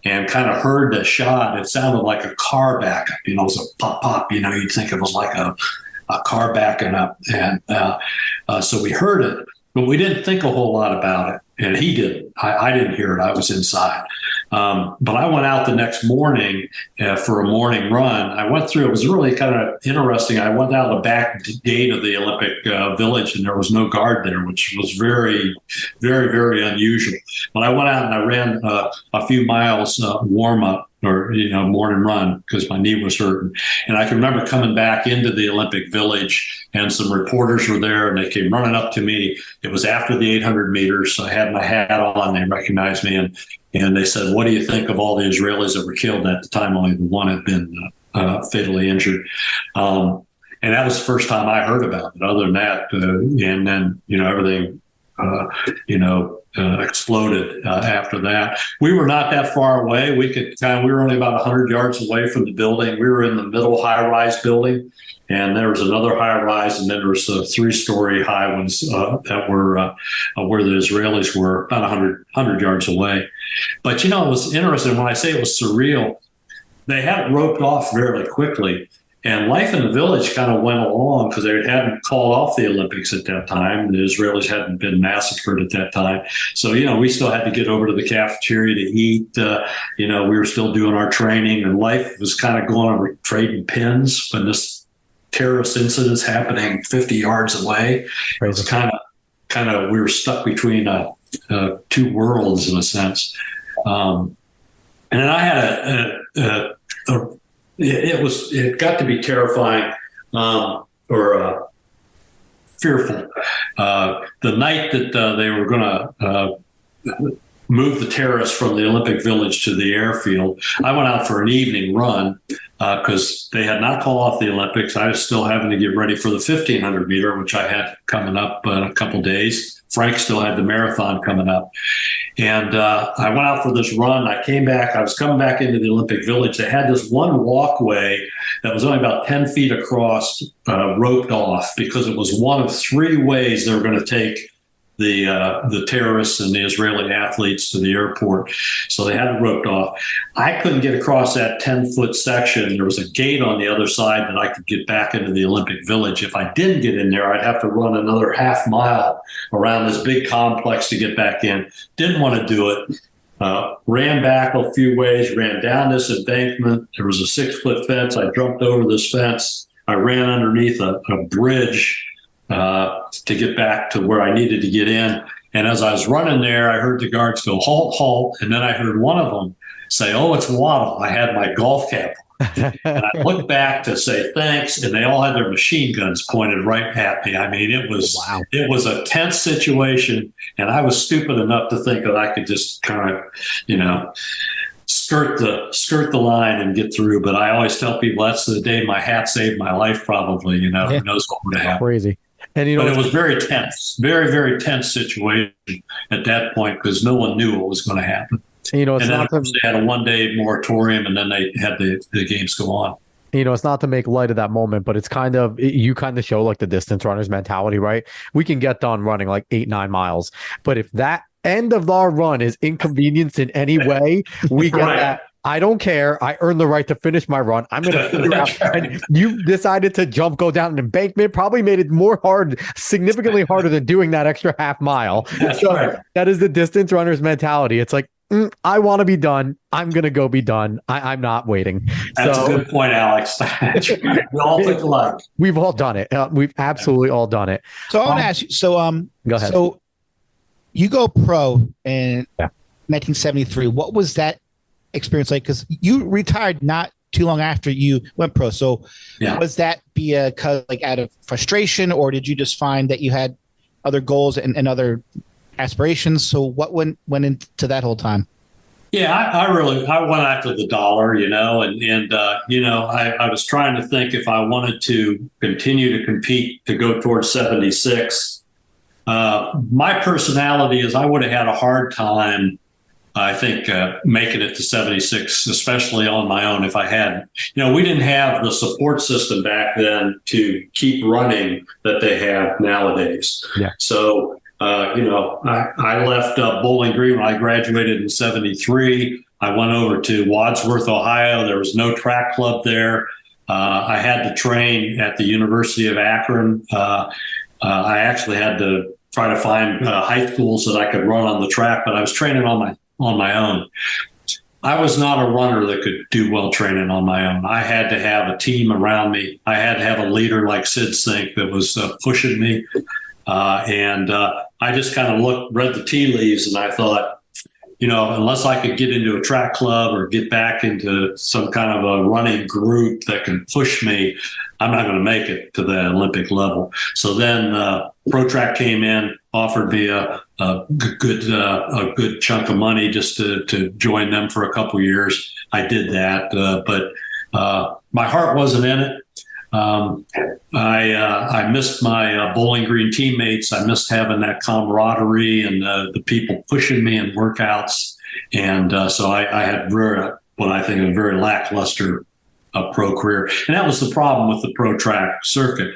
and kind of heard the shot. It sounded like a car backup. It was a pop pop. You'd think it was like a car backing up, and so we heard it, but we didn't think a whole lot about it. And he didn't. I didn't hear it. I was inside. But I went out the next morning for a morning run. I went through. It was really kind of interesting. I went out the back gate of the Olympic Village, and there was no guard there, which was very, very, very unusual. But I went out and I ran a few miles warm up, or morning run, because my knee was hurting. And I can remember coming back into the Olympic Village, and some reporters were there, and they came running up to me. It was after the 800 meters, so I had my hat on. They recognized me, and they said, "What do you think of all the Israelis that were killed?" At the time, only the one had been fatally injured. And that was the first time I heard about it. Other than that, and then everything exploded after that. We were not that far away. We were only about 100 yards away from the building. We were in the middle high-rise building, and there was another high-rise, and then there was 3-story high ones that were where the Israelis were, about 100 yards away. But it was interesting. When I say it was surreal, they had it roped off very quickly. And life in the village kind of went along, because they hadn't called off the Olympics at that time. The Israelis hadn't been massacred at that time. So, we still had to get over to the cafeteria to eat. We were still doing our training, and life was kind of going on. We're trading pins when this terrorist incident's happening 50 yards away. It was kind of, we were stuck between two worlds in a sense. And then I had it got to be terrifying or fearful. The night that they were going to move the terrorists from the Olympic Village to the airfield, I went out for an evening run because they had not called off the Olympics. I was still having to get ready for the 1,500 meter, which I had coming up in a couple days. Frank still had the marathon coming up. And I went out for this run. I came back. I was coming back into the Olympic Village. They had this one walkway that was only about 10 feet across, roped off, because it was one of 3 ways they were going to take the terrorists and the Israeli athletes to the airport. So they had it roped off. I couldn't get across that 10-foot section. There was a gate on the other side that I could get back into the Olympic Village. If I didn't get in there, I'd have to run another half mile around this big complex to get back in. Didn't want to do it. Ran back a few ways, ran down this embankment. There was a 6-foot fence. I jumped over this fence. I ran underneath a bridge to get back to where I needed to get in. And as I was running there, I heard the guards go, "Halt, halt." And then I heard one of them say, "Oh, it's Wottle." I had my golf cap on. And I looked back to say thanks, and they all had their machine guns pointed right at me. I mean, it was a tense situation, and I was stupid enough to think that I could just kind of, skirt the line and get through. But I always tell people that's the day my hat saved my life, probably. Who knows what would have happened. Crazy. And but it was very tense, very, very tense situation at that point, because no one knew what was going to happen. And then they had a 1-day moratorium, and then they had the games go on. it's not to make light of that moment, but it's you kind of show like the distance runners mentality, right? We can get done running like 8-9 miles, but if that end of our run is inconvenienced in any way, we get that. I don't care. I earned the right to finish my run. I'm going to figure out. Right. And you decided to go down an embankment, probably made it significantly harder than doing that extra half mile. That is the distance runner's mentality. It's like, I want to be done. I'm going to go be done. I'm not waiting. That's a good point, Alex. We all think alike. We've all done it. We've absolutely all done it. So I want to ask you, go ahead. So you go pro in 1973. What was that experience like? Because you retired not too long after you went pro. So was that like out of frustration, or did you just find that you had other goals and other aspirations? So what went into that whole time? Yeah, I went after the dollar, and I was trying to think if I wanted to continue to compete to go towards 76. My personality is I would have had a hard time, I think, making it to 76, especially on my own. If I had, we didn't have the support system back then to keep running that they have nowadays. Yeah. So, I left Bowling Green when I graduated in 73. I went over to Wadsworth, Ohio. There was no track club there. I had to train at the University of Akron. I actually had to try to find high schools that I could run on the track, but I was training on my own. I was not a runner that could do well training on my own. I had to have a team around me. I had to have a leader like Sid Sink that was pushing me. And I just kind of read the tea leaves, and I thought, unless I could get into a track club or get back into some kind of a running group that can push me, I'm not going to make it to the Olympic level. So then Pro Track came in, offered me a good chunk of money just to join them for a couple of years. I did that, but my heart wasn't in it. I missed my Bowling Green teammates. I missed having that camaraderie and the people pushing me in workouts. And so I had what I think a very lackluster pro career. And that was the problem with the pro track circuit.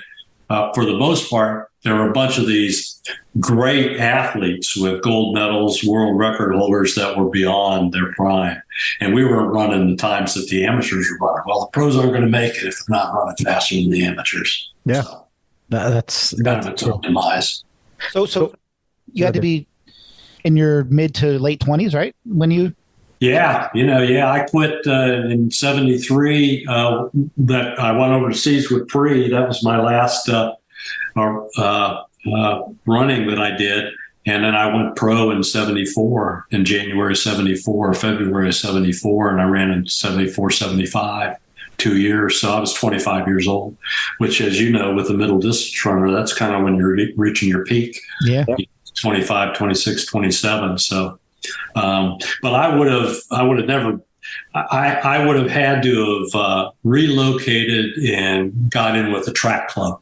For the most part, there were a bunch of these great athletes with gold medals, world record holders that were beyond their prime. And we weren't running the times that the amateurs were running. Well, the pros aren't going to make it if they're not running faster than the amateurs. Yeah. So, that's kind of its own demise. So you had to be in your mid to late 20s, right? When you... I quit in 73. That I went overseas with Pre. That was my last running that I did. And then I went pro in 74, in January 74, February 74, and I ran in 74, 75, 2 years. So I was 25 years old, which, as you know, with the middle distance runner, that's kind of when you're reaching your peak. Yeah. 25, 26, 27. So, but I would have never, I would have had to have relocated and got in with the track club,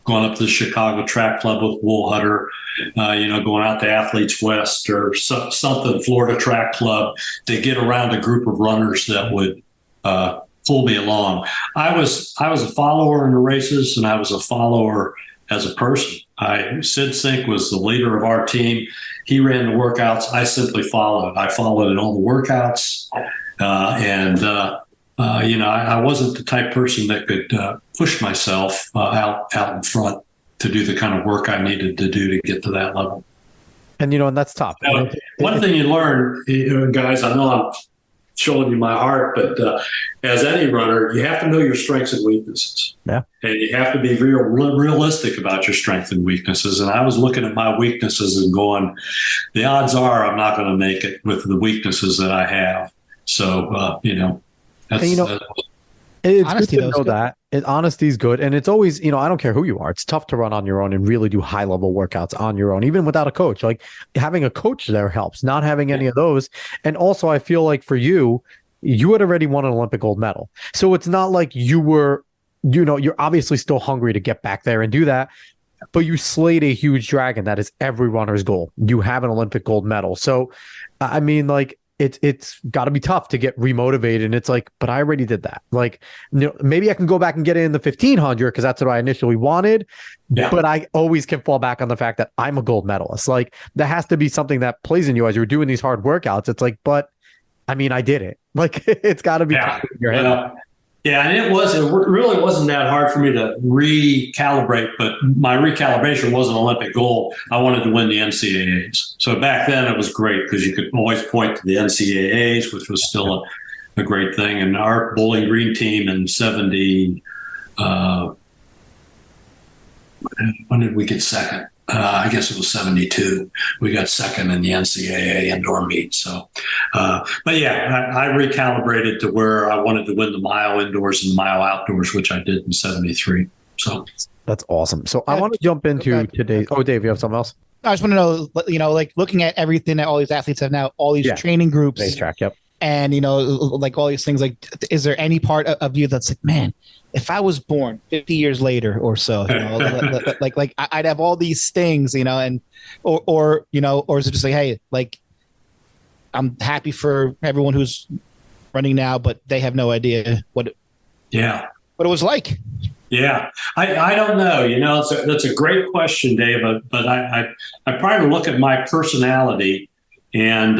going up to the Chicago Track Club with Woolhutter, going out to Athletes West or something, Florida Track Club, to get around a group of runners that would pull me along. I was a follower in the races, and I was a follower as a person. Sid Sink was the leader of our team. He ran the workouts. I simply followed. I followed in all the workouts. I wasn't the type person that could push myself out in front to do the kind of work I needed to do to get to that level. And, and that's tough. One thing you learn, guys, I know I'm showing you my heart, but as any runner, you have to know your strengths and weaknesses. Yeah. And you have to be realistic about your strengths and weaknesses. And I was looking at my weaknesses and going, the odds are I'm not going to make it with the weaknesses that I have. So, that's... It's honesty, good to know that. Honesty is good. And it's always, I don't care who you are. It's tough to run on your own and really do high level workouts on your own, even without a coach. Like having a coach there helps, not having any of those. And also, I feel like for you had already won an Olympic gold medal. So it's not like you were, you're obviously still hungry to get back there and do that. But you slayed a huge dragon. That is every runner's goal. You have an Olympic gold medal. So, I mean, like, it's got to be tough to get remotivated. And it's like, but I already did that. Like, maybe I can go back and get it in the 1500 because that's what I initially wanted. Yeah. But I always can fall back on the fact that I'm a gold medalist. Like, that has to be something that plays in you as you're doing these hard workouts. It's like, but I mean, I did it. Like, it's got to be in your head. Yeah, and it really wasn't that hard for me to recalibrate, but my recalibration wasn't Olympic gold. I wanted to win the NCAAs. So back then it was great because you could always point to the NCAAs, which was still a great thing. And our Bowling Green team in 70, when did we get second? I guess it was 72. We got second in the NCAA indoor meet. So, but yeah, I recalibrated to where I wanted to win the mile indoors and the mile outdoors, which I did in 73. So that's awesome. So I want to jump into today's. Oh, Dave, you have something else? I just want to know, like looking at everything that all these athletes have now, all these training groups, racetrack, yep. And, like all these things, like, is there any part of you that's like, man, if I was born 50 years later or so, like I'd have all these things, and, or is it just like, hey, like, I'm happy for everyone who's running now, but they have no idea what it was like. Yeah, I don't know. That's a great question, Dave. But I probably look at my personality. And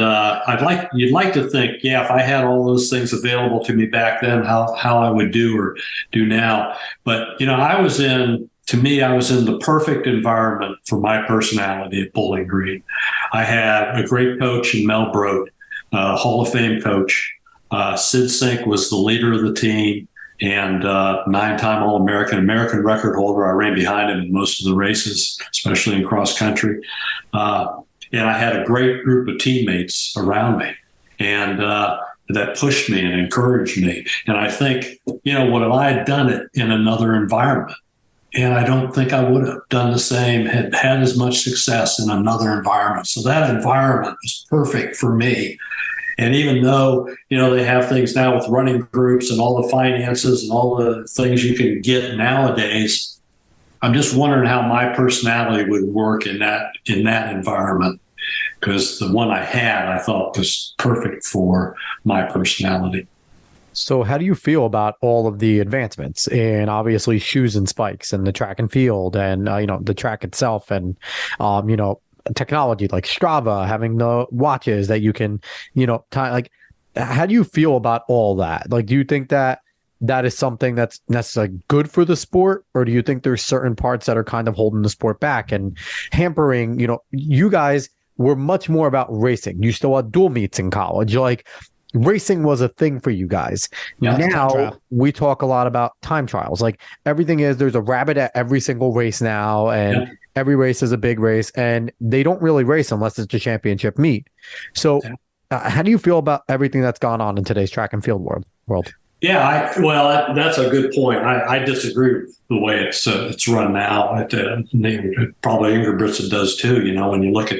you'd like to think, if I had all those things available to me back then, how I would do or do now. But, I was in the perfect environment for my personality at Bowling Green. I had a great coach in Mel Broad, Hall of Fame coach. Sid Sink was the leader of the team and 9-time All-American, American record holder. I ran behind him in most of the races, especially in cross country. And I had a great group of teammates around me, and that pushed me and encouraged me. And I think, what if I had done it in another environment? And I don't think I would have done the same, had as much success in another environment. So that environment was perfect for me. And even though, they have things now with running groups and all the finances and all the things you can get nowadays, I'm just wondering how my personality would work in that environment, because the one I had, I thought was perfect for my personality. So how do you feel about all of the advancements in obviously shoes and spikes and the track and field and, the track itself and, technology like Strava, having the watches that you can, tie, like, how do you feel about all that? Like, do you think that is something that's necessarily good for the sport, or do you think there's certain parts that are kind of holding the sport back and hampering, you guys were much more about racing. You still had dual meets in college. Like, racing was a thing for you guys. Yeah, now we talk a lot about time trials. Like, there's a rabbit at every single race now, and every race is a big race, and they don't really race unless it's a championship meet. So how do you feel about everything that's gone on in today's track and field world? Yeah, that's a good point. I disagree with the way it's run now. Probably Ingebrigtsen does too. When you look at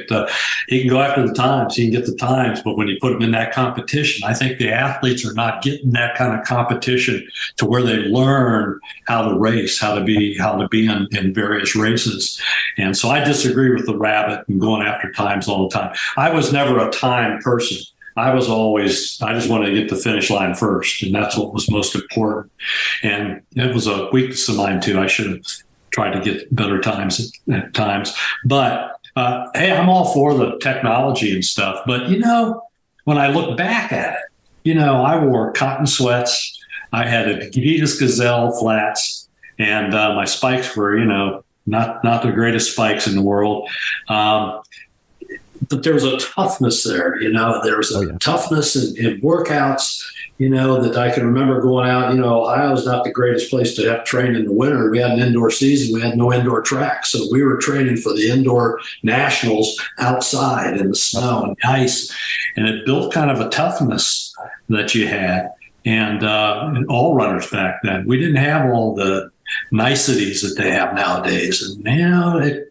he can go after the times, he can get the times, but when you put him in that competition, I think the athletes are not getting that kind of competition to where they learn how to race, how to be in various races. And so I disagree with the rabbit and going after times all the time. I was never a time person. I just wanted to get the finish line first, and that's what was most important. And it was a weakness of mine too. I should have tried to get better times at times. But hey, I'm all for the technology and stuff. But when I look back at it, I wore cotton sweats. I had Adidas Gazelle flats, and my spikes were, not the greatest spikes in the world. But there was a toughness there, there was a toughness in workouts, that I can remember going out. Ohio was not the greatest place to have trained in the winter. We had an indoor season. We had no indoor track. So we were training for the indoor nationals outside in the snow and ice. And it built kind of a toughness that you had. And all runners back then, we didn't have all the niceties that they have nowadays, and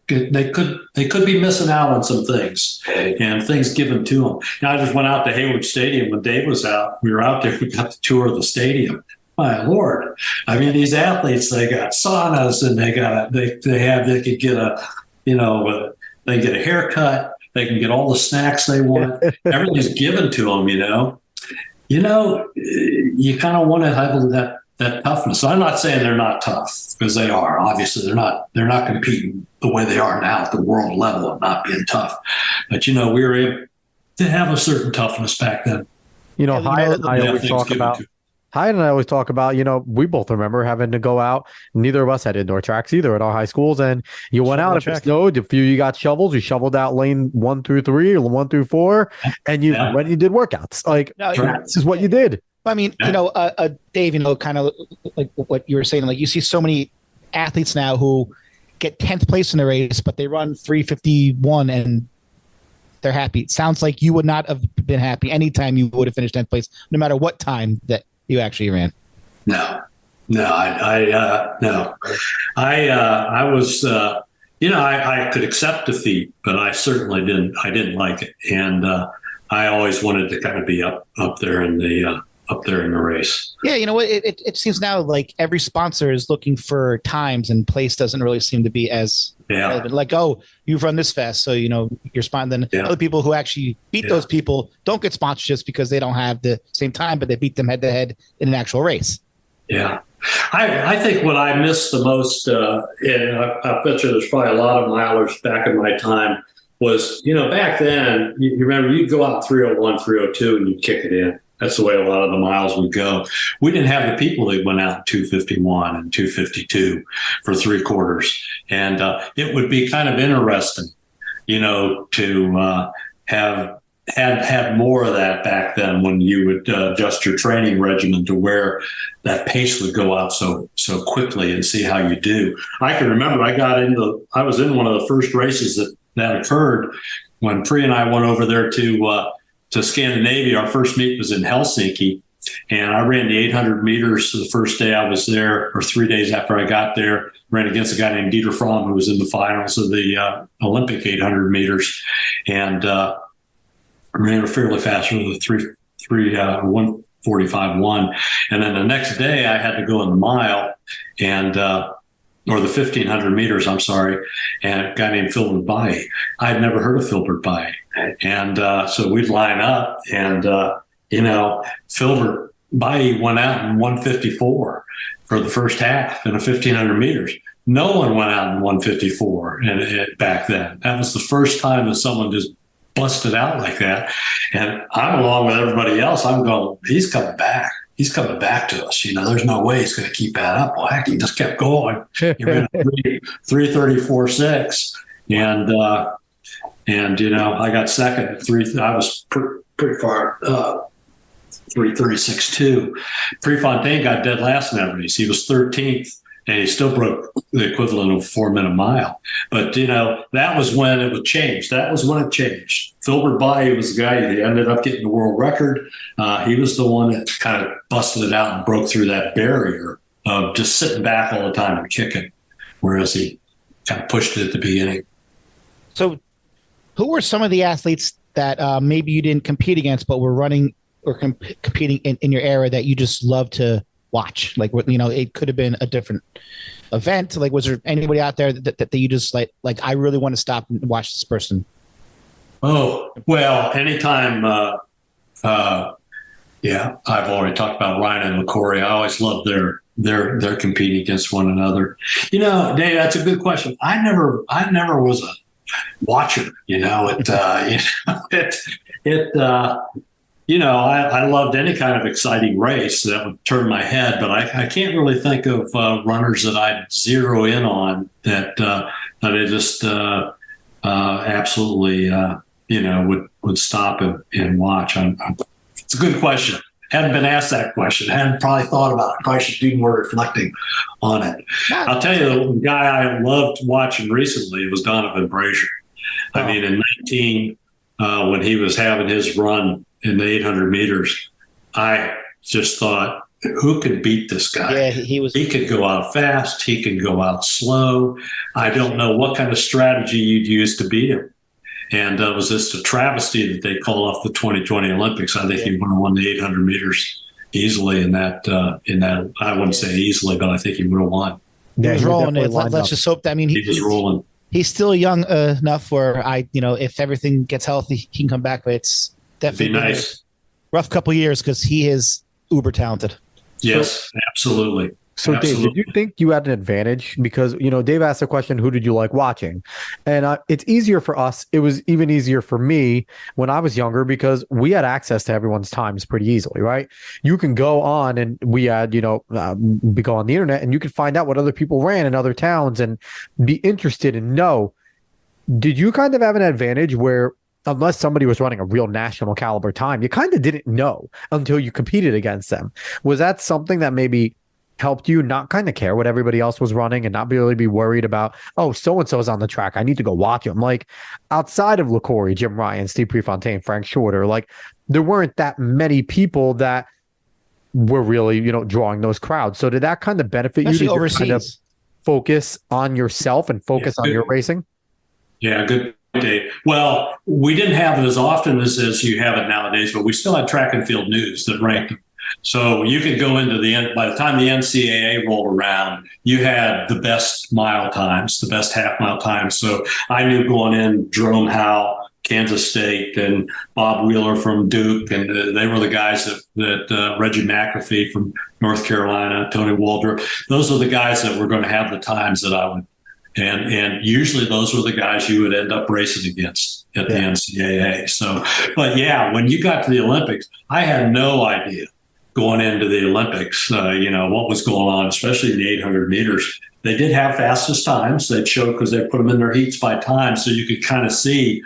they could be missing out on some things and things given to them. I just went out to Hayward Stadium when Dave was out. We were out there. We got the tour of the stadium. My Lord! I mean, these athletes, they got saunas, and they could get a they get a haircut. They can get all the snacks they want. Everything's given to them, you kind of want to have that toughness. I'm not saying they're not tough, because they are. Obviously, they're not competing the way they are now at the world level of not being tough. But we were able to have a certain toughness back then. Hyatt and I always talk about, we both remember having to go out. Neither of us had indoor tracks either at our high schools. And you went out, if it snowed, if you got shovels, you shoveled out lane 1 through 3 or 1 through 4. And you did workouts. This is what you did. I mean, Dave, kind of like what you were saying, like you see so many athletes now who get 10th place in the race, but they run 3:51 and they're happy. It sounds like you would not have been happy anytime you would have finished 10th place, no matter what time that you actually ran. No, I was, I could accept defeat, but I certainly didn't like it. And I always wanted to kind of be up there in the race. Yeah, it seems now like every sponsor is looking for times, and place doesn't really seem to be as relevant. Like, oh, you've run this fast, so you're sponsoring. Then other people who actually beat those people don't get sponsorships because they don't have the same time, but they beat them head to head in an actual race. Yeah. I think what I missed the most, and I bet you there's probably a lot of milers back in my time, was, back then, you remember you'd go out 301, 302, and you'd kick it in. That's the way a lot of the miles would go. We didn't have the people that went out 251 and 252 for 3/4. And it would be kind of interesting, to have had more of that back then, when you would adjust your training regimen to where that pace would go out so quickly, and see how you do. I can remember I was in one of the first races that occurred when Pri and I went over there to Scandinavia. Our first meet was in Helsinki, and I ran the 800 meters the first day I was there, or 3 days after I got there. Ran against a guy named Dieter Fromm, who was in the finals of the Olympic 800 meters, and ran fairly fast with a 1:45.1. And then the next day I had to go in the mile, and or the 1500 meters, I'm sorry, and a guy named Filbert Bayi. I'd never heard of Filbert Bayi. And so we'd line up, and, Filbert Bayi went out in 1:54 for the first half in a 1500 meters. No one went out in 1:54 back then. That was the first time that someone just busted out like that. And I'm along with everybody else. I'm going, he's coming back. He's coming back to us. There's no way he's going to keep that up. Well, heck, he just kept going. He ran 3:34.6, and I got second at 3. I was pretty far 3:36.2. Prefontaine got dead last in that race. He was 13th, and he still broke the equivalent of a 4-minute mile. But that was when it would change. That was when it changed. Filbert Bayi was the guy that ended up getting the world record. He was the one that kind of busted it out and broke through that barrier of just sitting back all the time and kicking, whereas he kind of pushed it at the beginning. So who were some of the athletes that maybe you didn't compete against, but were running or competing in your era that you just love to watch? Like, it could have been a different event. Like, was there anybody out there that you just like, I really want to stop and watch this person? Oh, well, anytime. I've already talked about Ryan and LaCory. I always loved their competing against one another. Dave, that's a good question. I never was a watcher. I loved any kind of exciting race that would turn my head, but I can't really think of runners that I'd zero in on that I just absolutely would stop and watch. It's a good question. Hadn't been asked that question. Hadn't probably thought about it. Probably should do more reflecting on it. I'll tell you, the guy I loved watching recently was Donovan Brazier. I mean, in 19, when he was having his run in the 800 meters, I just thought, who could beat this guy? Yeah, he could go out fast. He could go out slow. I don't know what kind of strategy you'd use to beat him. And it was just a travesty that they called off the 2020 Olympics. I think he would have won the 800 meters easily in that. I wouldn't say easily, but I think he would have won. He was rolling. Let's just hope that. I mean, he was rolling. He's still young enough where if everything gets healthy, he can come back. But it's definitely nice. Rough couple of years because he is uber talented. Yes, absolutely. So, Absolutely. Dave, did you think you had an advantage? Because, Dave asked the question, who did you like watching? And it's easier for us. It was even easier for me when I was younger because we had access to everyone's times pretty easily, right? You can go on and we had, we go on the internet and you could find out what other people ran in other towns and be interested and know. Did you kind of have an advantage where unless somebody was running a real national caliber time, you kind of didn't know until you competed against them? Was that something that maybe helped you not kind of care what everybody else was running and not really be worried about, oh, so-and-so is on the track, I need to go watch him? Like outside of LaCory, Jim Ryan, Steve Prefontaine, Frank Shorter, like there weren't that many people that were really, drawing those crowds. So did that kind of benefit Especially you to overseas. kind of focus on yourself and focus on your racing? Yeah, good day. Well, we didn't have it as often as you have it nowadays, but we still had track and field news that ranked. So you could go into by the time the NCAA rolled around, you had the best mile times, the best half mile times. So I knew going in Jerome Howe, Kansas State, and Bob Wheeler from Duke, and they were the guys that Reggie McAfee from North Carolina, Tony Waldrop. Those are the guys that were going to have the times that I would. And usually those were the guys you would end up racing against at the NCAA. So, but yeah, when you got to the Olympics, I had no idea going into the Olympics, what was going on, especially in the 800 meters. They did have fastest times. They'd show because they put them in their heats by time, so you could kind of see.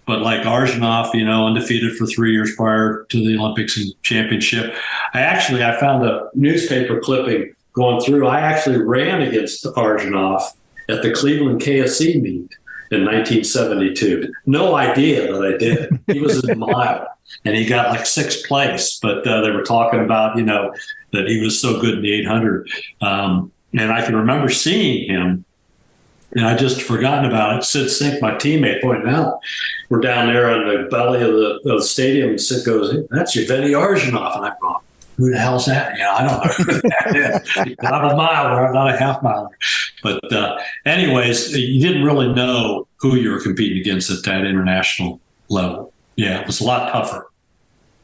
But like Arjunov, undefeated for 3 years prior to the Olympics and championship. I found a newspaper clipping going through. I actually ran against Arjunov at the Cleveland KSC meet in 1972. No idea that I did. He was in mile, and he got like sixth place. But they were talking about, that he was so good in the 800. And I can remember seeing him, and I just forgotten about it. Sid Sink, my teammate, pointed out, we're down there in the belly of the stadium, and Sid goes, hey, that's Yevgeny Arjunov. And I'm going, who the hell's that? I don't know who that is. I'm a miler, not a half miler. But anyways, you didn't really know who you were competing against at that international level. Yeah, it was a lot tougher.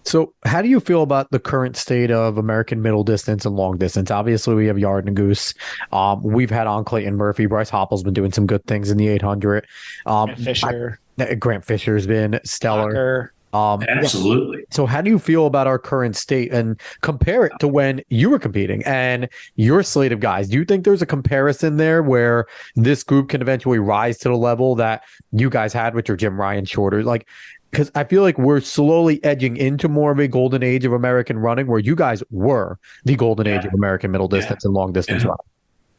So how do you feel about the current state of American middle distance and long distance? Obviously, we have Yard and Goose. We've had on Clayton Murphy. Bryce Hoppel's been doing some good things in the 800. Grant Fisher's been stellar. Absolutely. So how do you feel about our current state and compare it to when you were competing and your slate of guys? Do you think there's a comparison there where this group can eventually rise to the level that you guys had with your Jim Ryan Shorter? Because I feel like we're slowly edging into more of a golden age of American running where you guys were the golden age of American middle distance and long distance running.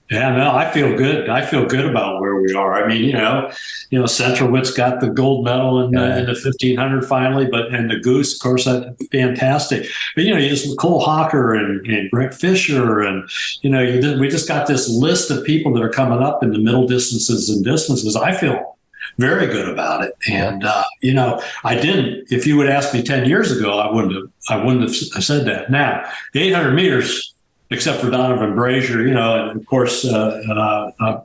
Yeah, no, I feel good. I feel good about where we are. I mean, Centrowitz got the gold medal in the 1500 finally, and the Goose, of course, that's fantastic. But, you just Cole Hawker and Grant Fisher, and, we just got this list of people that are coming up in the middle distances and distances. I feel very good about it. And, I didn't, if you would ask me 10 years ago, I wouldn't have said that. Now, the 800 meters, except for Donovan Brazier, and of course,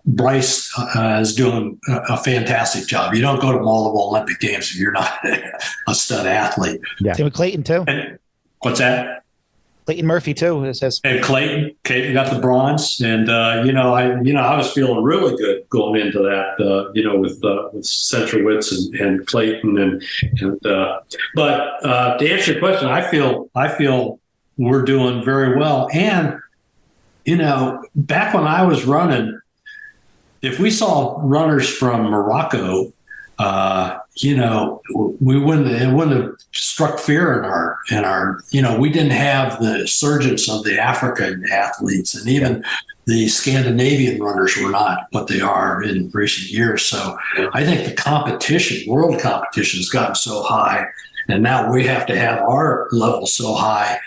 Bryce is doing a fantastic job. You don't go to multiple Olympic Games if you're not a stud athlete. Yeah. Same with Clayton, too. And, what's that? Clayton Murphy, too. And Clayton got the bronze. And, I was feeling really good going into that, with Centrowitz and Clayton. But to answer your question, I feel we're doing very well. And, back when I was running, if we saw runners from Morocco, it wouldn't have struck fear in our, we didn't have the surgence of the African athletes, and even the Scandinavian runners were not what they are in recent years. So I think the world competition has gotten so high, and now we have to have our level so high.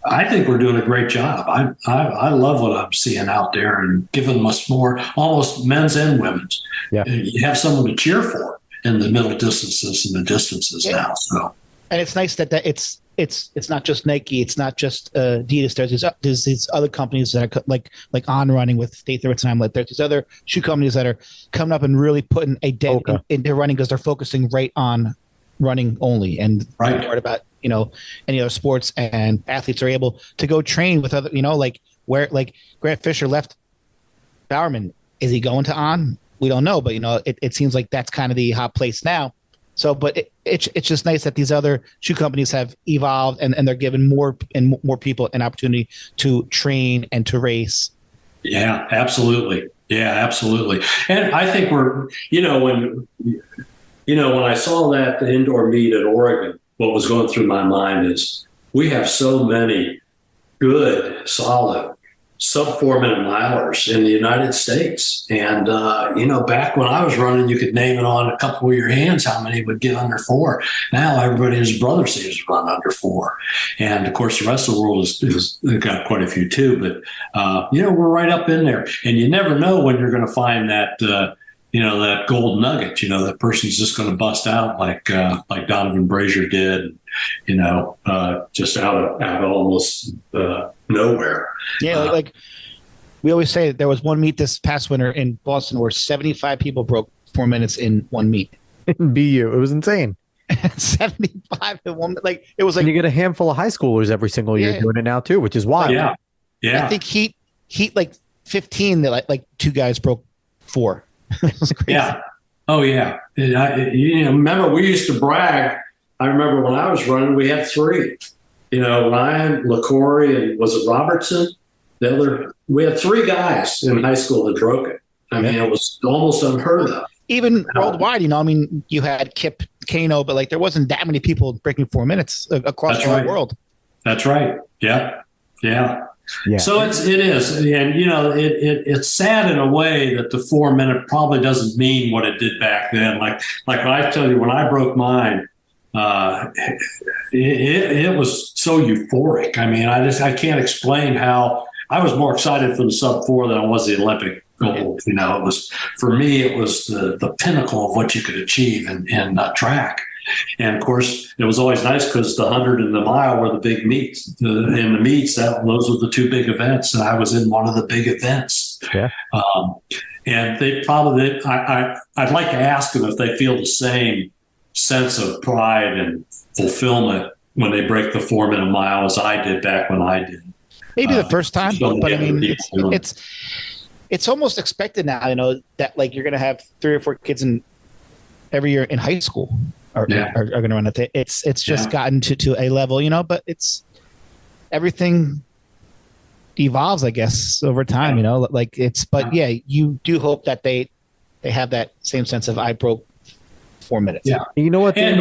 I think we're doing a great job. I love what I'm seeing out there and giving us more, almost men's and women's. Yeah. You have someone to cheer for in the middle distances and the distances now. So, and it's nice that it's it's not just Nike, it's not just Adidas. There's these other companies that are like On Running with Dave Wottle. Like there's these other shoe companies that are coming up and really putting a dent into running because they're focusing right on running only, and part about any other sports, and athletes are able to go train with other like where like Grant Fisher left Bowerman. Is he going to On? We don't know, but it seems like that's kind of the hot place now. So, but it's just nice that these other shoe companies have evolved and they're giving more people an opportunity to train and to race. Yeah, absolutely. Yeah, absolutely. And I think we're, when I saw that the indoor meet at Oregon, what was going through my mind is we have so many good, solid sub 4 minute milers in the United States. And, back when I was running, you could name it on a couple of your hands how many would get under 4. Now everybody and his brother seems to run under 4. And of course, the rest of the world is got quite a few too. But, we're right up in there. And you never know when you're going to find that, that gold nugget, that person's just going to bust out like Donovan Brazier did, just out of almost nowhere. Yeah, like we always say, there was one meet this past winter in Boston where 75 people broke 4 minutes in one meet. In BU, it was insane. 75 in one, like it was like, and you get a handful of high schoolers every single year doing it now too, which is wild. Yeah. I think Heat like 15, like 2 guys broke 4. It was crazy. Yeah. Oh yeah. Remember we used to brag. I remember when I was running, we had 3. Ryan, LaCory, and was it Robertson? We had 3 guys in high school that broke it. I mean, it was almost unheard of. Even worldwide, you had Kip Kano, but like there wasn't that many people breaking 4 minutes across the whole world. That's right. Yeah. Yeah. Yeah. So it is, and it's sad in a way that the 4 minute probably doesn't mean what it did back then. Like when I tell you, when I broke mine, it was so euphoric. I mean, I can't explain how I was more excited for the sub 4 than I was the Olympic gold. It was, for me, it was the pinnacle of what you could achieve in track. And of course, it was always nice because the 100 and the mile were the big meets. In the meets, those were the 2 big events, and I was in one of the big events. Yeah. And they probably, I'd like to ask them if they feel the same sense of pride and fulfillment when they break the 4 minute mile as I did back when I did. Maybe the first time, but I mean, it's almost expected now. That like you're going to have 3 or 4 kids every year in high school. Are going to run it. It's just gotten to a level, but it's everything evolves, I guess, over time, you do hope that they have that same sense of I broke 4 minutes. Yeah. You know what? And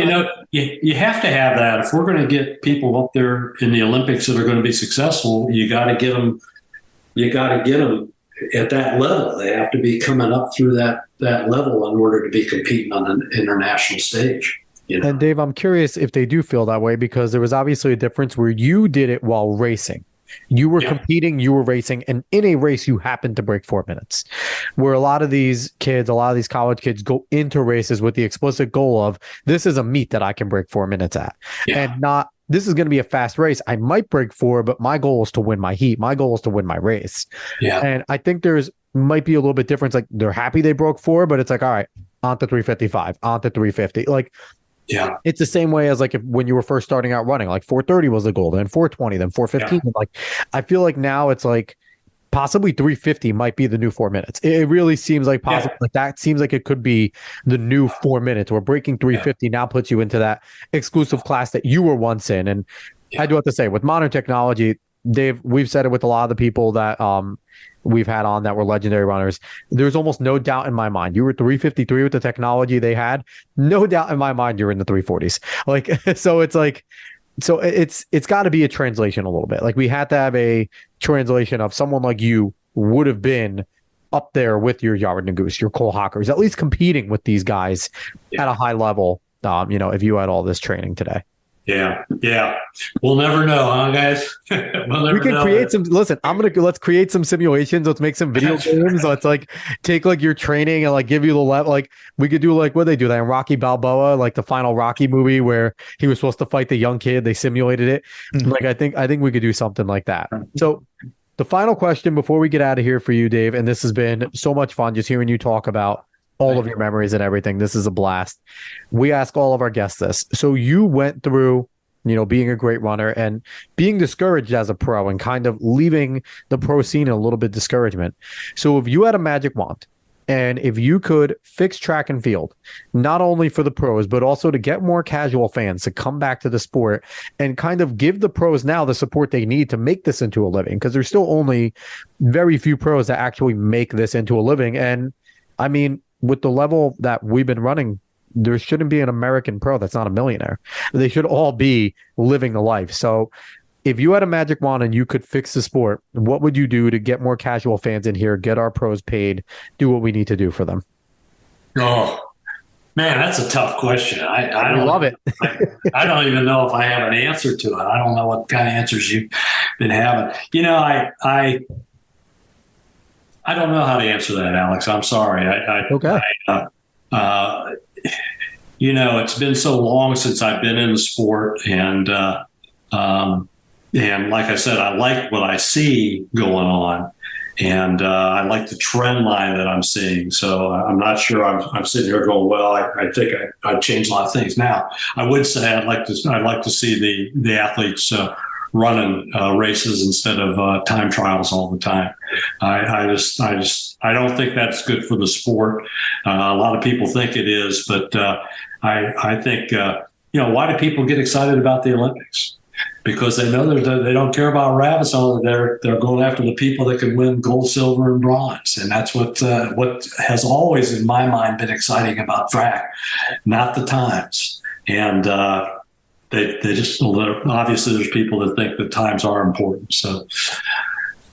you have to have that. If we're going to get people up there in the Olympics that are going to be successful, you got to get them at that level. They have to be coming up through that level in order to be competing on an international stage. And Dave, I'm curious if they do feel that way, because there was obviously a difference where you did it while racing. You were competing, you were racing, and in a race, you happened to break 4 minutes. Where a lot of these college kids go into races with the explicit goal of, this is a meet that I can break 4 minutes at. Yeah. And not, this is going to be a fast race. I might break 4, but my goal is to win my heat. My goal is to win my race. Yeah. And I think might be a little bit different. Like they're happy they broke 4, but it's like, all right, on to 355, on to 350. Like, yeah, it's the same way as like when you were first starting out running, like 430 was the goal, then 420, then 415. Yeah. Like, I feel like now it's like possibly 350 might be the new 4 minutes. It really seems like possible. Like that seems like it could be the new 4 minutes, where breaking 350 now puts you into that exclusive class that you were once in. And I do have to say, with modern technology, Dave, we've said it with a lot of the people that we've had on that were legendary runners. There's almost no doubt in my mind. You were 353 with the technology they had. No doubt in my mind you're in the 340s. Like, so it's like, so it's got to be a translation a little bit. Like we had to have a translation of someone like you would have been up there with your Yard Nagoose, your Cole Hockers, at least competing with these guys at a high level. If you had all this training today. Yeah. We'll never know, huh, guys? We can create some. Listen, let's create some simulations. Let's make some video games. Let's like take like your training and like give you the level. Like we could do like what they do that in Rocky Balboa, like the final Rocky movie where he was supposed to fight the young kid. They simulated it. Like I think we could do something like that. So the final question before we get out of here for you, Dave, and this has been so much fun just hearing you talk about all of your memories and everything. This is a blast. We ask all of our guests this. So you went through, being a great runner and being discouraged as a pro and kind of leaving the pro scene in a little bit discouragement. So if you had a magic wand and if you could fix track and field, not only for the pros, but also to get more casual fans to come back to the sport and kind of give the pros now the support they need to make this into a living, because there's still only very few pros that actually make this into a living. And I mean, with the level that we've been running, there shouldn't be an American pro that's not a millionaire. They should all be living the life. So if you had a magic wand and you could fix the sport, what would you do to get more casual fans in here, get our pros paid, do what we need to do for them? Oh, man, that's a tough question. I don't love it. I don't even know if I have an answer to it. I don't know what kind of answers you've been having. I don't know how to answer that, Alex. I'm sorry. Okay. It's been so long since I've been in the sport, and like I said, I like what I see going on, and I like the trend line that I'm seeing. So I'm not sure I'm sitting here going, well, I think I'd change a lot of things. Now, I would say I'd like to see the athletes running races instead of time trials all the time. I don't think that's good for the sport. A lot of people think it is, but I think why do people get excited about the Olympics? Because they know they don't care about rabbits. They're going after the people that can win gold, silver, and bronze, and that's what has always in my mind been exciting about track, not the times. And they just obviously there's people that think the times are important. So,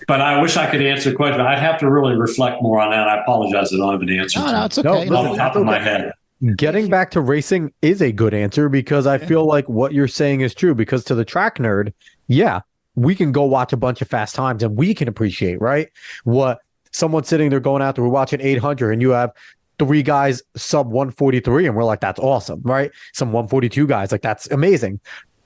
but I wish I could answer the question. I'd have to really reflect more on that. I apologize. I don't have an answer. No, it's okay. Off the top of my head. Getting back to racing is a good answer, because I feel like what you're saying is true. Because to the track nerd, yeah, we can go watch a bunch of fast times and we can appreciate, right? What someone's sitting there going out there, we're watching 800 and you have 3 guys sub 143 and we're like, that's awesome, right? Some 142 guys, like, that's amazing.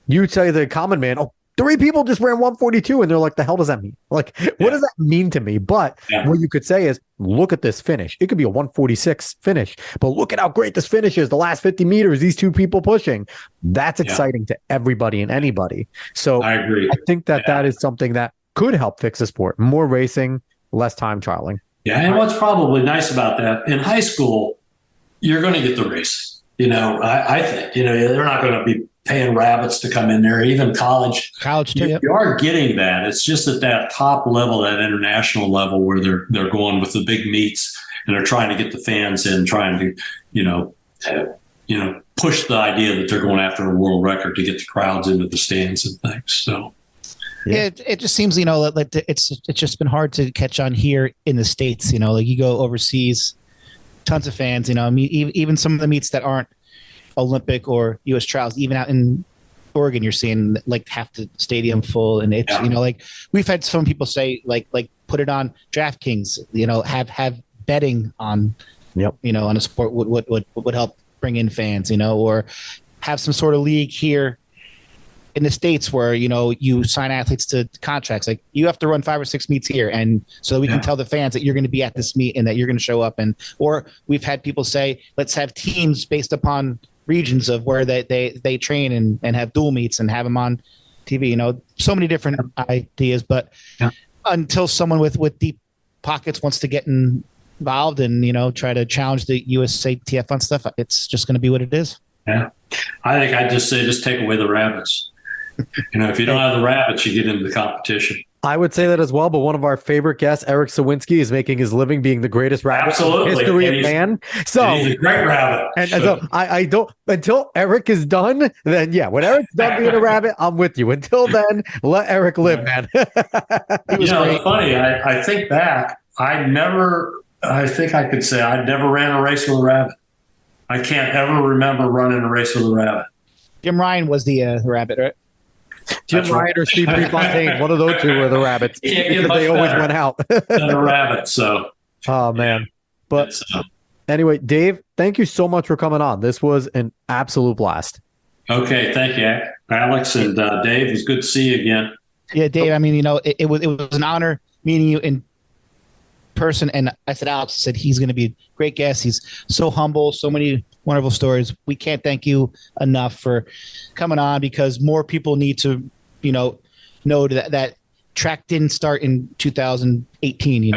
You say the common man, 3 people just ran 142 and they're like, the hell does that mean? Like, what does that mean to me? But what you could say is, look at this finish. It could be a 146 finish, but look at how great this finish is. The last 50 meters, these 2 people pushing. That's exciting to everybody and anybody. So I agree. I think that is something that could help fix the sport. More racing, less time trialing. Yeah, and what's probably nice about that, in high school, you're going to get the racing. I think, they're not going to be paying rabbits to come in there. Even college too. You are getting that. It's just at that top level, that international level, where they're going with the big meets and they're trying to get the fans in, trying to, push the idea that they're going after a world record to get the crowds into the stands and things. So. Yeah, it just seems, like it's just been hard to catch on here in the States. Like you go overseas, tons of fans. I mean, even some of the meets that aren't Olympic or U.S. trials, even out in Oregon, you're seeing like half the stadium full, and it's like we've had some people say like put it on DraftKings. Have betting on on a sport would help bring in fans. Or have some sort of league here in the States where, you sign athletes to contracts, like you have to run 5 or 6 meets here. And so we can tell the fans that you're going to be at this meet and that you're going to show up. Or we've had people say, let's have teams based upon regions of where they train and have dual meets and have them on TV, so many different ideas, but until someone with deep pockets wants to get involved and, try to challenge the USATF on stuff, it's just going to be what it is. Yeah. I think I'd just say, just take away the rabbits. If you don't have the rabbits, you get into the competition. I would say that as well, but one of our favorite guests, Eric Sawinski, is making his living being the greatest rabbit in the history of man. So he's a great rabbit. And so I don't, until Eric is done, then when Eric's done being a rabbit, I'm with you. Until then, let Eric live, man. It's funny. I think back, I think I could say I never ran a race with a rabbit. I can't ever remember running a race with a rabbit. Jim Ryan was the rabbit, right? Jim Ryan or Steve Prefontaine, one of those two were the rabbits. They always went out. than a rabbit. So, oh man. But anyway, Dave, thank you so much for coming on. This was an absolute blast. Okay, thank you, Alex and Dave. It was good to see you again. Yeah, Dave. I mean, it was an honor meeting you in person. And I said, Alex said he's going to be a great guest. He's so humble, so many wonderful stories. We can't thank you enough for coming on, because more people need to, know that track didn't start in 2018.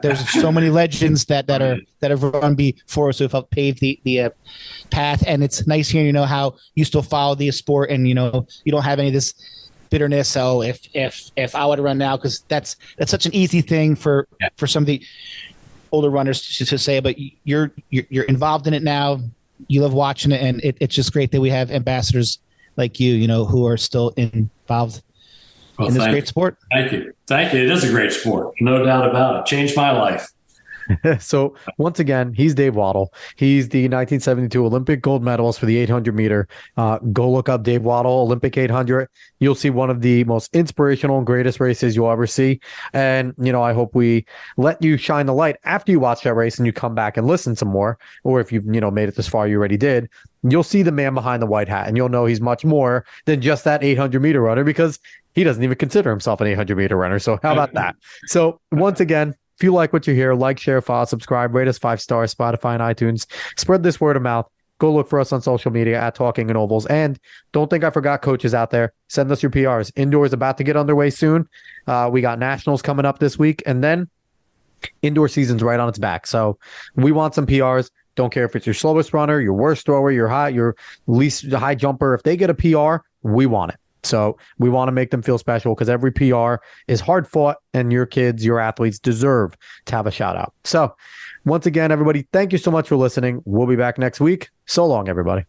There's so many legends that have run before us who have helped pave the path. And it's nice hearing, how you still follow the sport, and, you don't have any of this bitterness. So if I would run now, because that's such an easy thing for some of the older runners to say, but you're involved in it now. You love watching it, and it's just great that we have ambassadors like you, who are still involved in this great sport. Thank you. It is a great sport, no doubt about it. Changed my life. So once again, he's Dave Wottle. He's the 1972 Olympic gold medalist for the 800 meter. Go look up Dave Wottle, Olympic 800. You'll see one of the most inspirational and greatest races you'll ever see. And, I hope we let you shine the light after you watch that race and you come back and listen some more. Or if you've, made it this far, you already did. You'll see the man behind the white hat, and you'll know he's much more than just that 800 meter runner, because he doesn't even consider himself an 800 meter runner. So how about that? So once again, if you like what you hear, like, share, follow, subscribe, rate us 5 stars, Spotify and iTunes. Spread this word of mouth. Go look for us on social media at Talking in Ovals. And don't think I forgot coaches out there. Send us your PRs. Indoor is about to get underway soon. We got nationals coming up this week, and then indoor season's right on its back. So we want some PRs. Don't care if it's your slowest runner, your worst thrower, your least high jumper. If they get a PR, we want it. So we want to make them feel special, because every PR is hard fought, and your kids, your athletes deserve to have a shout out. So once again, everybody, thank you so much for listening. We'll be back next week. So long, everybody.